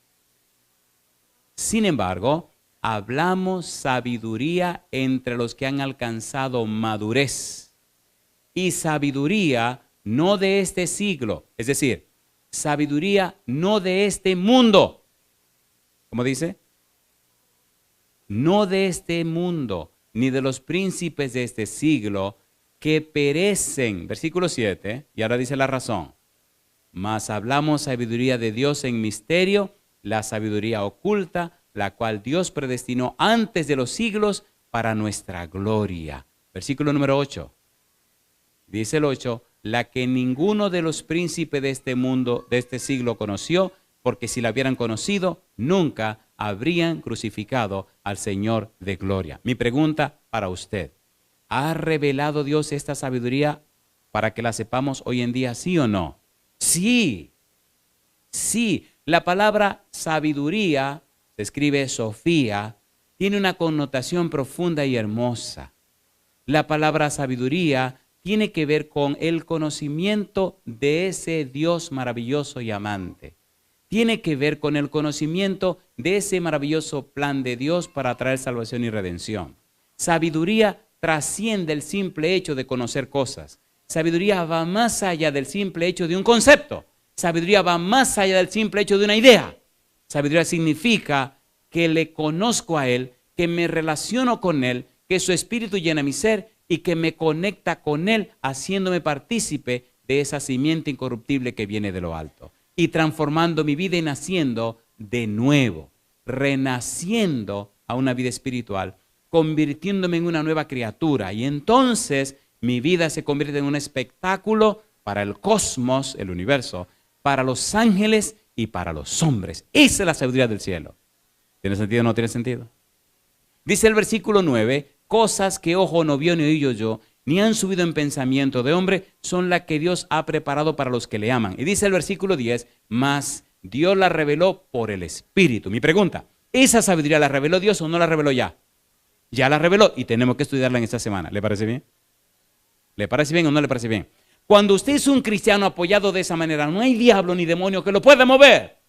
Sin embargo, hablamos sabiduría entre los que han alcanzado madurez. Y sabiduría no de este siglo, es decir, sabiduría no de este mundo. ¿Cómo dice? No de este mundo, ni de los príncipes de este siglo, que perecen. Versículo 7, y ahora dice la razón. Mas hablamos sabiduría de Dios en misterio, la sabiduría oculta, la cual Dios predestinó antes de los siglos para nuestra gloria. Versículo número 8. Dice el 8, la que ninguno de los príncipes de este mundo, de este siglo conoció, porque si la hubieran conocido, nunca habrían crucificado al Señor de gloria. Mi pregunta para usted, ¿ha revelado Dios esta sabiduría para que la sepamos hoy en día, sí o no? Sí, sí. La palabra sabiduría, se escribe Sofía, tiene una connotación profunda y hermosa. La palabra sabiduría tiene que ver con el conocimiento de ese Dios maravilloso y amante. Tiene que ver con el conocimiento de ese maravilloso plan de Dios para traer salvación y redención. Sabiduría trasciende el simple hecho de conocer cosas. Sabiduría va más allá del simple hecho de un concepto. Sabiduría va más allá del simple hecho de una idea. Sabiduría significa que le conozco a Él, que me relaciono con Él, que su Espíritu llena mi ser y que me conecta con Él, haciéndome partícipe de esa simiente incorruptible que viene de lo alto. Y transformando mi vida y naciendo de nuevo, renaciendo a una vida espiritual convirtiéndome en una nueva criatura. Y entonces mi vida se convierte en un espectáculo para el cosmos, el universo, para los ángeles y para los hombres. Esa es la sabiduría del cielo. ¿Tiene sentido o no tiene sentido? Dice el versículo 9, cosas que ojo no vio ni oído yo, ni han subido en pensamiento de hombre, son las que Dios ha preparado para los que le aman. Y dice el versículo 10, mas Dios la reveló por el Espíritu. Mi pregunta, ¿esa sabiduría la reveló Dios o no la reveló ya? Ya la reveló y tenemos que estudiarla en esta semana. ¿Le parece bien? ¿Le parece bien o no le parece bien? Cuando usted es un cristiano apoyado de esa manera, no hay diablo ni demonio que lo pueda mover.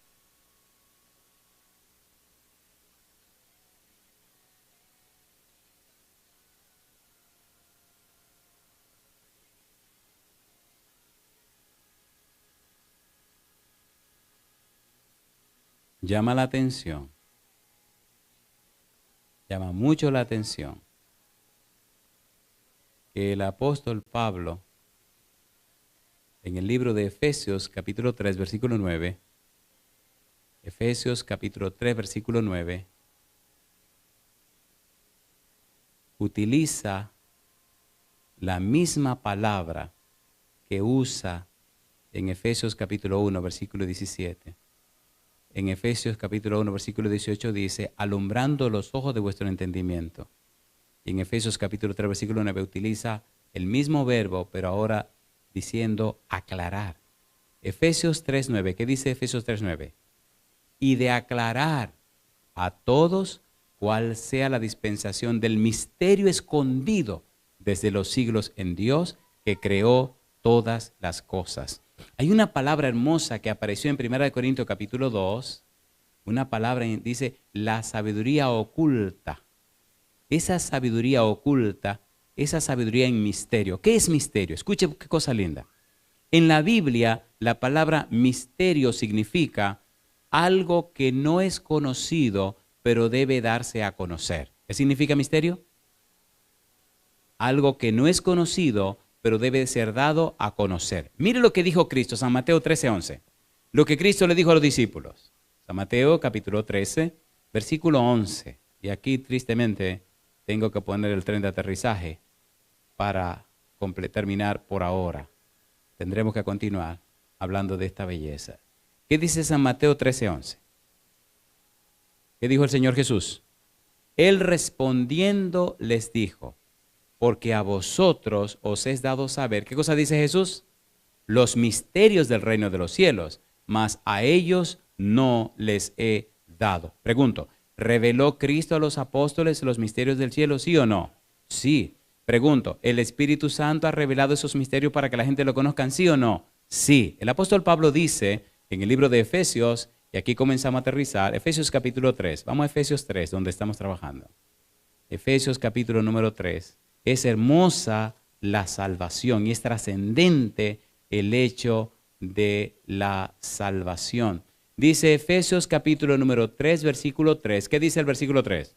Llama la atención, llama mucho la atención que el apóstol Pablo, en el libro de Efesios capítulo 3, versículo 9, Efesios capítulo 3, versículo 9, utiliza la misma palabra que usa en Efesios capítulo 1, versículo 17. En Efesios capítulo 1, versículo 18 dice, alumbrando los ojos de vuestro entendimiento. Y en Efesios capítulo 3, versículo 9 utiliza el mismo verbo, pero ahora diciendo aclarar. Efesios 3, 9, ¿qué dice Efesios 3, 9? Y de aclarar a todos cuál sea la dispensación del misterio escondido desde los siglos en Dios, que creó todas las cosas. Hay una palabra hermosa que apareció en 1 Corintios capítulo 2, una palabra dice la sabiduría oculta. Esa sabiduría oculta, esa sabiduría en misterio. ¿Qué es misterio? Escuche qué cosa linda. En la Biblia, la palabra misterio significa algo que no es conocido, pero debe darse a conocer. ¿Qué significa misterio? Algo que no es conocido, pero debe ser dado a conocer. Mire lo que dijo Cristo, San Mateo 13, 11. Lo que Cristo le dijo a los discípulos. San Mateo capítulo 13, versículo 11. Y aquí tristemente tengo que poner el tren de aterrizaje para terminar por ahora. Tendremos que continuar hablando de esta belleza. ¿Qué dice San Mateo 13, 11? ¿Qué dijo el Señor Jesús? Él respondiendo les dijo, porque a vosotros os es dado saber, ¿qué cosa dice Jesús? Los misterios del reino de los cielos, mas a ellos no les he dado. Pregunto, ¿reveló Cristo a los apóstoles los misterios del cielo, sí o no? Sí. Pregunto, ¿el Espíritu Santo ha revelado esos misterios para que la gente lo conozcan, sí o no? Sí. El apóstol Pablo dice en el libro de Efesios, y aquí comenzamos a aterrizar, Efesios capítulo 3, vamos a Efesios 3, donde estamos trabajando. Efesios capítulo número 3. Es hermosa la salvación y es trascendente el hecho de la salvación. Dice Efesios capítulo número 3, versículo 3. ¿Qué dice el versículo 3?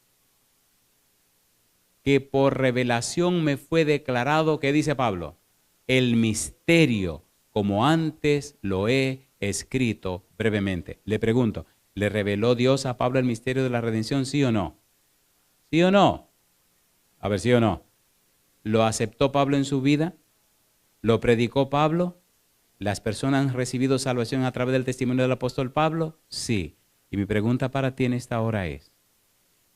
Que por revelación me fue declarado, ¿qué dice Pablo? El misterio, como antes lo he escrito brevemente. Le pregunto, ¿le reveló Dios a Pablo el misterio de la redención, sí o no? ¿Sí o no? A ver, ¿sí o no? ¿Lo aceptó Pablo en su vida? ¿Lo predicó Pablo? ¿Las personas han recibido salvación a través del testimonio del apóstol Pablo? Sí. Y mi pregunta para ti en esta hora es,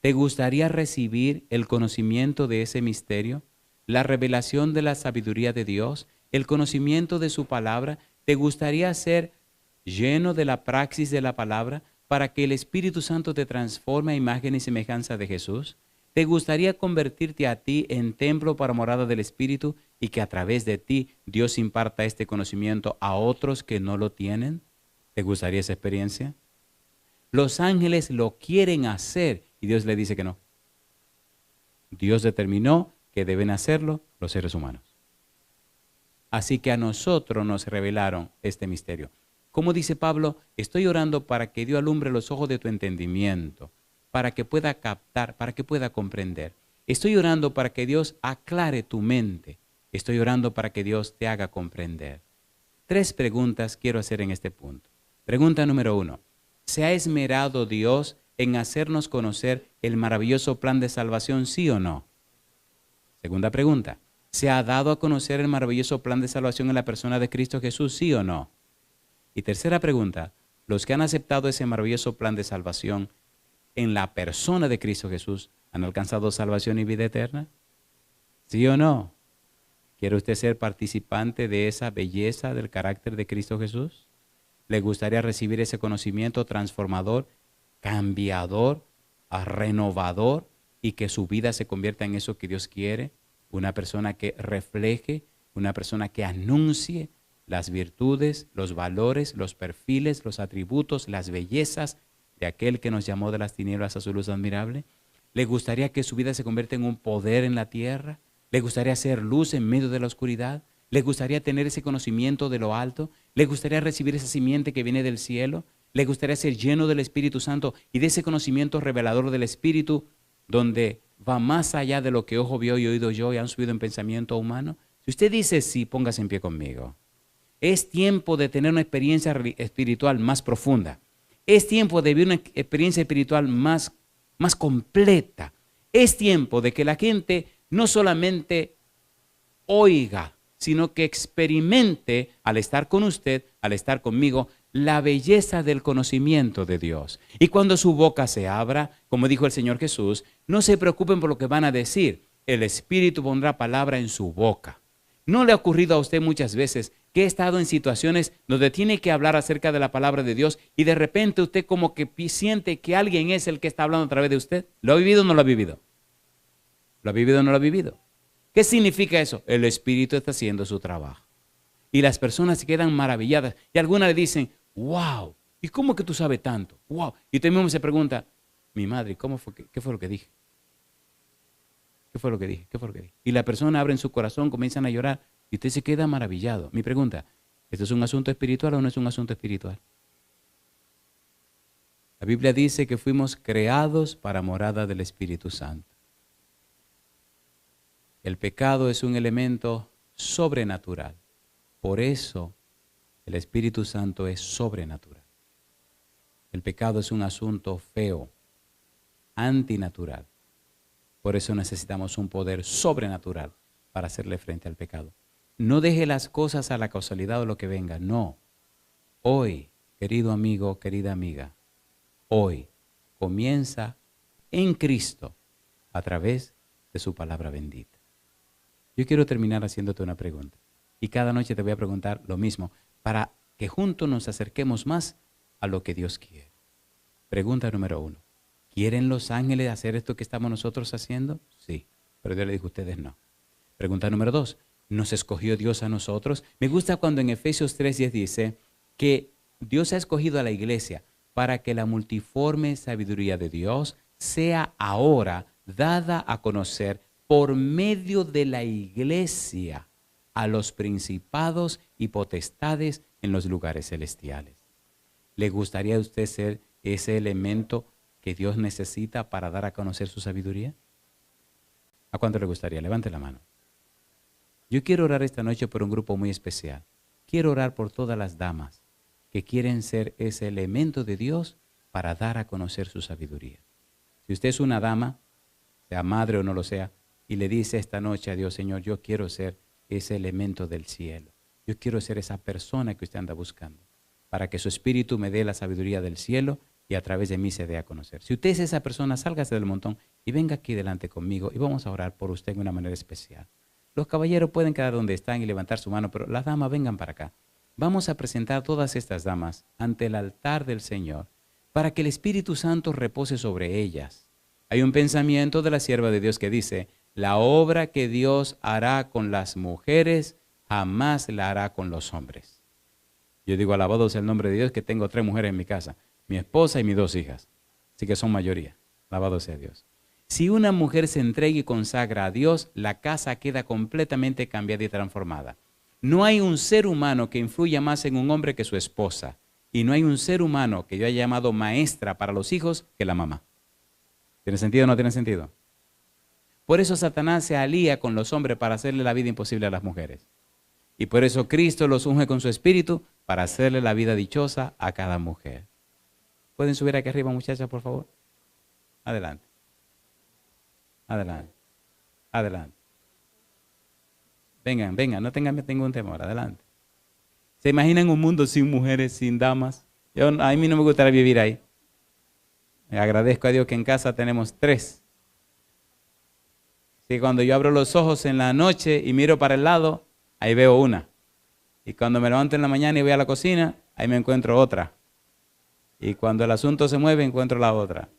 ¿te gustaría recibir el conocimiento de ese misterio? ¿La revelación de la sabiduría de Dios? ¿El conocimiento de su palabra? ¿Te gustaría ser lleno de la praxis de la palabra para que el Espíritu Santo te transforme a imagen y semejanza de Jesús? ¿Te gustaría convertirte a ti en templo para morada del Espíritu y que a través de ti Dios imparta este conocimiento a otros que no lo tienen? ¿Te gustaría esa experiencia? Los ángeles lo quieren hacer y Dios le dice que no. Dios determinó que deben hacerlo los seres humanos. Así que a nosotros nos revelaron este misterio. Como dice Pablo, estoy orando para que Dios alumbre los ojos de tu entendimiento, para que pueda captar, para que pueda comprender. Estoy orando para que Dios aclare tu mente. Estoy orando para que Dios te haga comprender. 3 preguntas quiero hacer en este punto. Pregunta número 1. ¿Se ha esmerado Dios en hacernos conocer el maravilloso plan de salvación, sí o no? Segunda pregunta, ¿se ha dado a conocer el maravilloso plan de salvación en la persona de Cristo Jesús, sí o no? Y tercera pregunta, ¿los que han aceptado ese maravilloso plan de salvación en la persona de Cristo Jesús han alcanzado salvación y vida eterna? ¿Sí o no? ¿Quiere usted ser participante de esa belleza del carácter de Cristo Jesús? ¿Le gustaría recibir ese conocimiento transformador, cambiador, renovador y que su vida se convierta en eso que Dios quiere? Una persona que refleje, una persona que anuncie las virtudes, los valores, los perfiles, los atributos, las bellezas de aquel que nos llamó de las tinieblas a su luz admirable. ¿Le gustaría que su vida se convierta en un poder en la tierra? ¿Le gustaría ser luz en medio de la oscuridad? ¿Le gustaría tener ese conocimiento de lo alto? ¿Le gustaría recibir esa simiente que viene del cielo? ¿Le gustaría ser lleno del Espíritu Santo y de ese conocimiento revelador del Espíritu donde va más allá de lo que ojo vio y oído yo y han subido en pensamiento humano? Si usted dice sí, póngase en pie conmigo. Es tiempo de tener una experiencia espiritual más profunda. Es tiempo de vivir una experiencia espiritual más completa. Es tiempo de que la gente no solamente oiga, sino que experimente al estar con usted, al estar conmigo, la belleza del conocimiento de Dios. Y cuando su boca se abra, como dijo el Señor Jesús, no se preocupen por lo que van a decir. El Espíritu pondrá palabra en su boca. ¿No le ha ocurrido a usted muchas veces que ha estado en situaciones donde tiene que hablar acerca de la palabra de Dios y de repente usted como que siente que alguien es el que está hablando a través de usted? ¿Lo ha vivido o no lo ha vivido? ¿Lo ha vivido o no lo ha vivido? ¿Qué significa eso? El Espíritu está haciendo su trabajo. Y las personas se quedan maravilladas. Y algunas le dicen, wow, ¿y cómo que tú sabes tanto? Wow. Y usted mismo se pregunta, mi madre, ¿qué fue lo que dije? ¿Qué fue lo que dije? ¿Qué fue lo que dije? Y la persona abre en su corazón, comienzan a llorar y usted se queda maravillado. Mi pregunta, ¿esto es un asunto espiritual o no es un asunto espiritual? La Biblia dice que fuimos creados para morada del Espíritu Santo. El pecado es un elemento sobrenatural. Por eso el Espíritu Santo es sobrenatural. El pecado es un asunto feo, antinatural. Por eso necesitamos un poder sobrenatural para hacerle frente al pecado. No deje las cosas a la causalidad o lo que venga, no. Hoy, querido amigo, querida amiga, hoy comienza en Cristo a través de su palabra bendita. Yo quiero terminar haciéndote una pregunta. Y cada noche te voy a preguntar lo mismo para que juntos nos acerquemos más a lo que Dios quiere. Pregunta número 1. ¿Quieren los ángeles hacer esto que estamos nosotros haciendo? Sí, pero Dios le dijo a ustedes no. Pregunta número 2. ¿Nos escogió Dios a nosotros? Me gusta cuando en Efesios 3:10 dice que Dios ha escogido a la iglesia para que la multiforme sabiduría de Dios sea ahora dada a conocer por medio de la iglesia a los principados y potestades en los lugares celestiales. ¿Le gustaría a usted ser ese elemento que Dios necesita para dar a conocer su sabiduría? ¿A cuánto le gustaría? Levante la mano. Yo quiero orar esta noche por un grupo muy especial. Quiero orar por todas las damas que quieren ser ese elemento de Dios para dar a conocer su sabiduría. Si usted es una dama, sea madre o no lo sea, y le dice esta noche a Dios, Señor, yo quiero ser ese elemento del cielo. Yo quiero ser esa persona que usted anda buscando, para que su espíritu me dé la sabiduría del cielo y a través de mí se dé a conocer. Si usted es esa persona, sálgase del montón y venga aquí delante conmigo y vamos a orar por usted de una manera especial. Los caballeros pueden quedar donde están y levantar su mano, pero las damas vengan para acá. Vamos a presentar todas estas damas ante el altar del Señor para que el Espíritu Santo repose sobre ellas. Hay un pensamiento de la sierva de Dios que dice, la obra que Dios hará con las mujeres jamás la hará con los hombres. Yo digo, alabado sea el nombre de Dios, que tengo 3 mujeres en mi casa, mi esposa y mis 2 hijas. Así que son mayoría. Alabado sea Dios. Si una mujer se entrega y consagra a Dios, la casa queda completamente cambiada y transformada. No hay un ser humano que influya más en un hombre que su esposa. Y no hay un ser humano que yo haya llamado maestra para los hijos que la mamá. ¿Tiene sentido o no tiene sentido? Por eso Satanás se alía con los hombres para hacerle la vida imposible a las mujeres. Y por eso Cristo los unge con su espíritu para hacerle la vida dichosa a cada mujer. ¿Pueden subir aquí arriba, muchachas, por favor? Adelante. Adelante. Adelante. Vengan, vengan, no tengan ningún temor, adelante. ¿Se imaginan un mundo sin mujeres, sin damas? A mí no me gustaría vivir ahí. Agradezco a Dios que en casa tenemos 3. Así que cuando yo abro los ojos en la noche y miro para el lado, ahí veo una. Y cuando me levanto en la mañana y voy a la cocina, ahí me encuentro otra. Y cuando el asunto se mueve, encuentro la otra.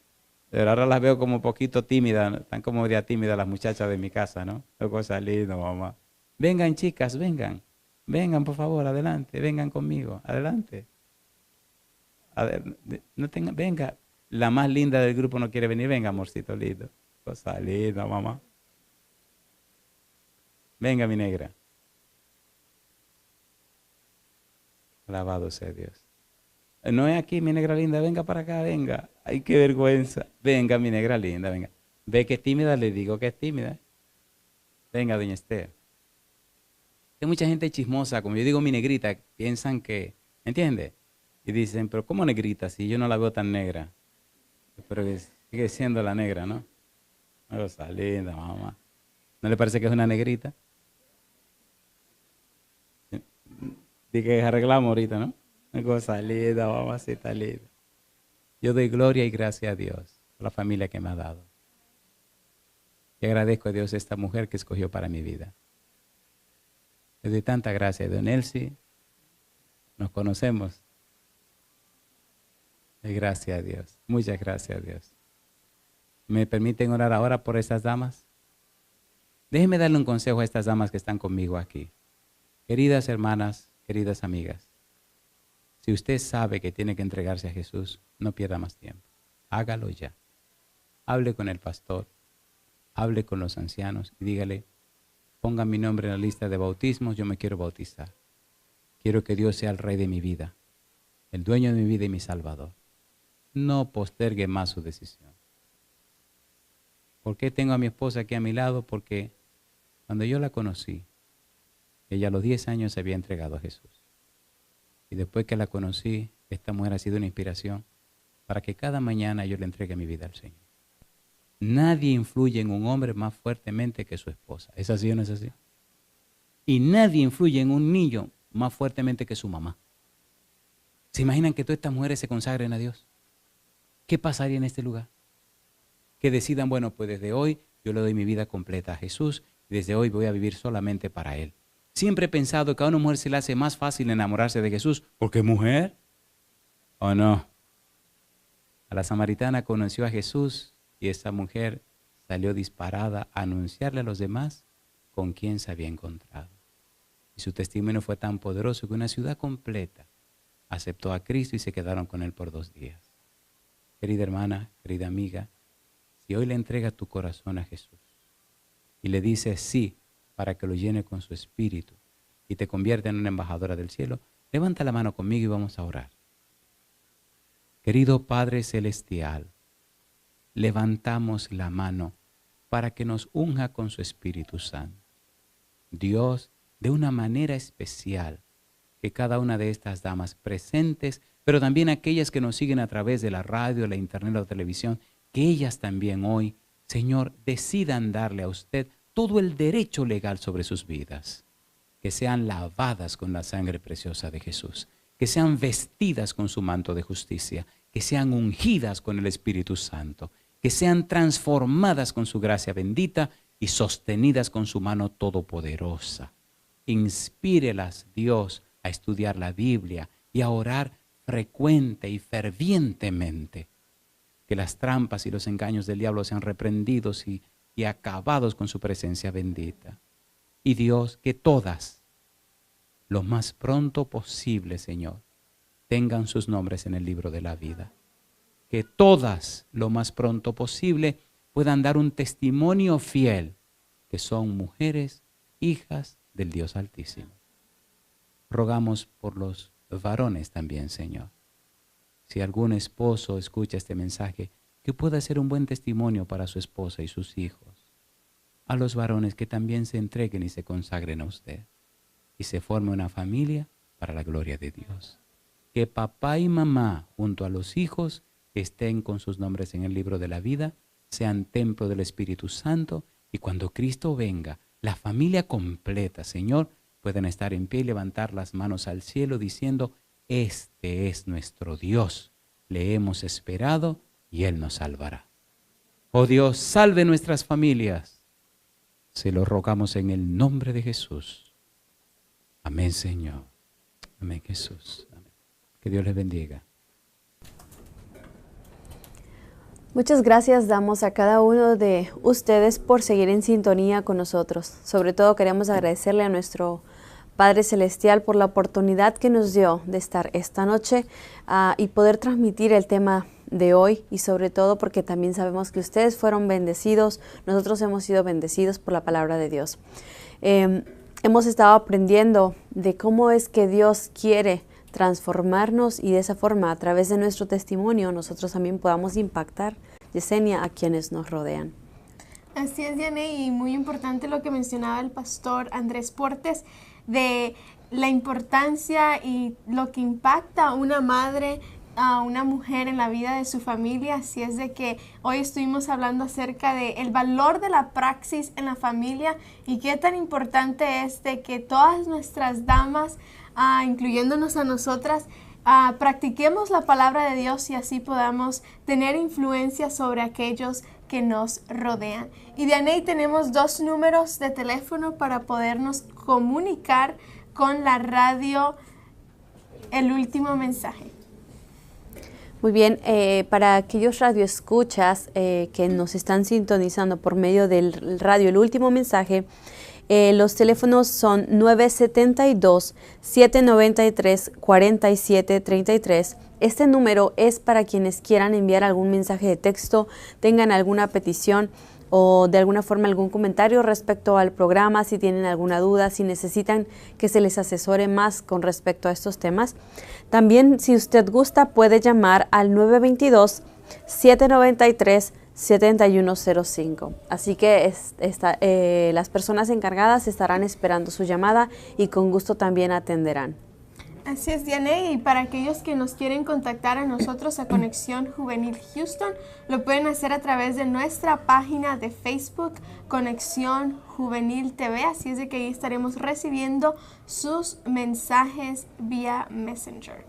Pero ahora las veo como un poquito tímidas, están como ya tímidas las muchachas de mi casa, ¿no? Qué cosa linda, mamá. Vengan, chicas, vengan. Vengan, por favor, adelante. Vengan conmigo, adelante. Venga. La más linda del grupo no quiere venir. Venga, amorcito lindo. Cosa linda, mamá. Venga, mi negra. Alabado sea Dios. No es aquí, mi negra linda. Venga para acá, venga. Ay, qué vergüenza. Venga, mi negra linda, venga. Ve que es tímida, le digo que es tímida. Venga, doña Esther. Hay mucha gente chismosa, como yo digo mi negrita, piensan que, ¿entiende? Y dicen, pero ¿cómo negrita? Si yo no la veo tan negra. Pero que sigue siendo la negra, ¿no? Una cosa linda, mamá. ¿No le parece que es una negrita? Dije que arreglamos ahorita, ¿no? Una cosa linda, mamacita linda. Yo doy gloria y gracias a Dios por la familia que me ha dado. Y agradezco a Dios esta mujer que escogió para mi vida. Le doy tanta gracia a Don Elsie. Nos conocemos. Y gracias a Dios. Muchas gracias a Dios. ¿Me permiten orar ahora por estas damas? Déjenme darle un consejo a estas damas que están conmigo aquí. Queridas hermanas, queridas amigas, si usted sabe que tiene que entregarse a Jesús, no pierda más tiempo. Hágalo ya. Hable con el pastor, hable con los ancianos y dígale, pongan mi nombre en la lista de bautismos, yo me quiero bautizar. Quiero que Dios sea el rey de mi vida, el dueño de mi vida y mi salvador. No postergue más su decisión. ¿Por qué tengo a mi esposa aquí a mi lado? Porque cuando yo la conocí, ella a los 10 años se había entregado a Jesús. Y después que la conocí, esta mujer ha sido una inspiración para que cada mañana yo le entregue mi vida al Señor. Nadie influye en un hombre más fuertemente que su esposa. ¿Es así o no es así? Y nadie influye en un niño más fuertemente que su mamá. ¿Se imaginan que todas estas mujeres se consagren a Dios? ¿Qué pasaría en este lugar? Que decidan, bueno, pues desde hoy yo le doy mi vida completa a Jesús y desde hoy voy a vivir solamente para Él. Siempre he pensado que a una mujer se le hace más fácil enamorarse de Jesús porque es mujer. ¿O no? A la samaritana conoció a Jesús y esa mujer salió disparada a anunciarle a los demás con quién se había encontrado. Y su testimonio fue tan poderoso que una ciudad completa aceptó a Cristo y se quedaron con Él por 2 días. Querida hermana, querida amiga, si hoy le entregas tu corazón a Jesús y le dices sí para que lo llene con su espíritu y te convierta en una embajadora del cielo, levanta la mano conmigo y vamos a orar. Querido Padre Celestial, levantamos la mano para que nos unja con su Espíritu Santo. Dios, de una manera especial, que cada una de estas damas presentes, pero también aquellas que nos siguen a través de la radio, la internet o la televisión, que ellas también hoy, Señor, decidan darle a usted todo el derecho legal sobre sus vidas. Que sean lavadas con la sangre preciosa de Jesús, que sean vestidas con su manto de justicia, que sean ungidas con el Espíritu Santo, que sean transformadas con su gracia bendita y sostenidas con su mano todopoderosa. Inspírelas, Dios, a estudiar la Biblia y a orar frecuente y fervientemente. Que las trampas y los engaños del diablo sean reprendidos y acabados con su presencia bendita. Y Dios, que todas, lo más pronto posible, Señor, tengan sus nombres en el libro de la vida. Que todas, lo más pronto posible, puedan dar un testimonio fiel, que son mujeres, hijas del Dios Altísimo. Rogamos por los varones también, Señor. Si algún esposo escucha este mensaje, que pueda ser un buen testimonio para su esposa y sus hijos. A los varones que también se entreguen y se consagren a usted. Y se forme una familia para la gloria de Dios. Que papá y mamá, junto a los hijos, estén con sus nombres en el libro de la vida, sean templo del Espíritu Santo, y cuando Cristo venga, la familia completa, Señor, pueden estar en pie y levantar las manos al cielo diciendo, este es nuestro Dios, le hemos esperado y Él nos salvará. Oh Dios, salve nuestras familias. Se lo rogamos en el nombre de Jesús. Amén, Señor. Amén, Jesús. Amén. Que Dios les bendiga. Muchas gracias damos a cada uno de ustedes por seguir en sintonía con nosotros. Sobre todo queremos agradecerle a nuestro Padre Celestial por la oportunidad que nos dio de estar esta noche y poder transmitir el tema de hoy, y sobre todo porque también sabemos que ustedes fueron bendecidos, nosotros hemos sido bendecidos por la palabra de Dios. Hemos estado aprendiendo de cómo es que Dios quiere transformarnos y de esa forma, a través de nuestro testimonio, nosotros también podamos impactar, Yesenia, a quienes nos rodean. Así es, Diane, y muy importante lo que mencionaba el pastor Andrés Portes, de la importancia y lo que impacta a una madre, a una mujer en la vida de su familia. Así es de que hoy estuvimos hablando acerca de el valor de la praxis en la familia y qué tan importante es de que todas nuestras damas, incluyéndonos a nosotras, practiquemos la palabra de Dios y así podamos tener influencia sobre aquellos que nos rodean. Y de ahí tenemos 2 números de teléfono para podernos comunicar con la radio El Último Mensaje. Muy bien, para aquellos radioescuchas que nos están sintonizando por medio del radio El Último Mensaje, los teléfonos son 972-793-4733. Este número es para quienes quieran enviar algún mensaje de texto, tengan alguna petición o de alguna forma algún comentario respecto al programa, si tienen alguna duda, si necesitan que se les asesore más con respecto a estos temas. También, si usted gusta, puede llamar al 922-793-7105. Así que las personas encargadas estarán esperando su llamada y con gusto también atenderán. Así es, Diane, y para aquellos que nos quieren contactar a nosotros, a Conexión Juvenil Houston, lo pueden hacer a través de nuestra página de Facebook, Conexión Juvenil TV, así es de que ahí estaremos recibiendo sus mensajes vía Messenger.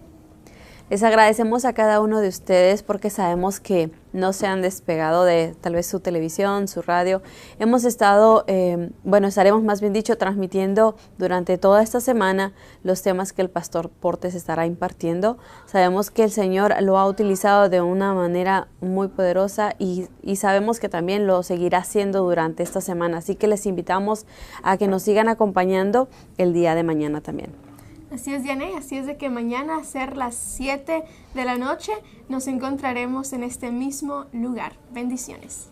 Les agradecemos a cada uno de ustedes porque sabemos que no se han despegado de tal vez su televisión, su radio. Hemos estado, estaremos más bien dicho transmitiendo durante toda esta semana los temas que el pastor Portes estará impartiendo. Sabemos que el Señor lo ha utilizado de una manera muy poderosa y sabemos que también lo seguirá haciendo durante esta semana. Así que les invitamos a que nos sigan acompañando el día de mañana también. Así es, Diane, así es de que mañana a ser las 7 de la noche nos encontraremos en este mismo lugar. Bendiciones.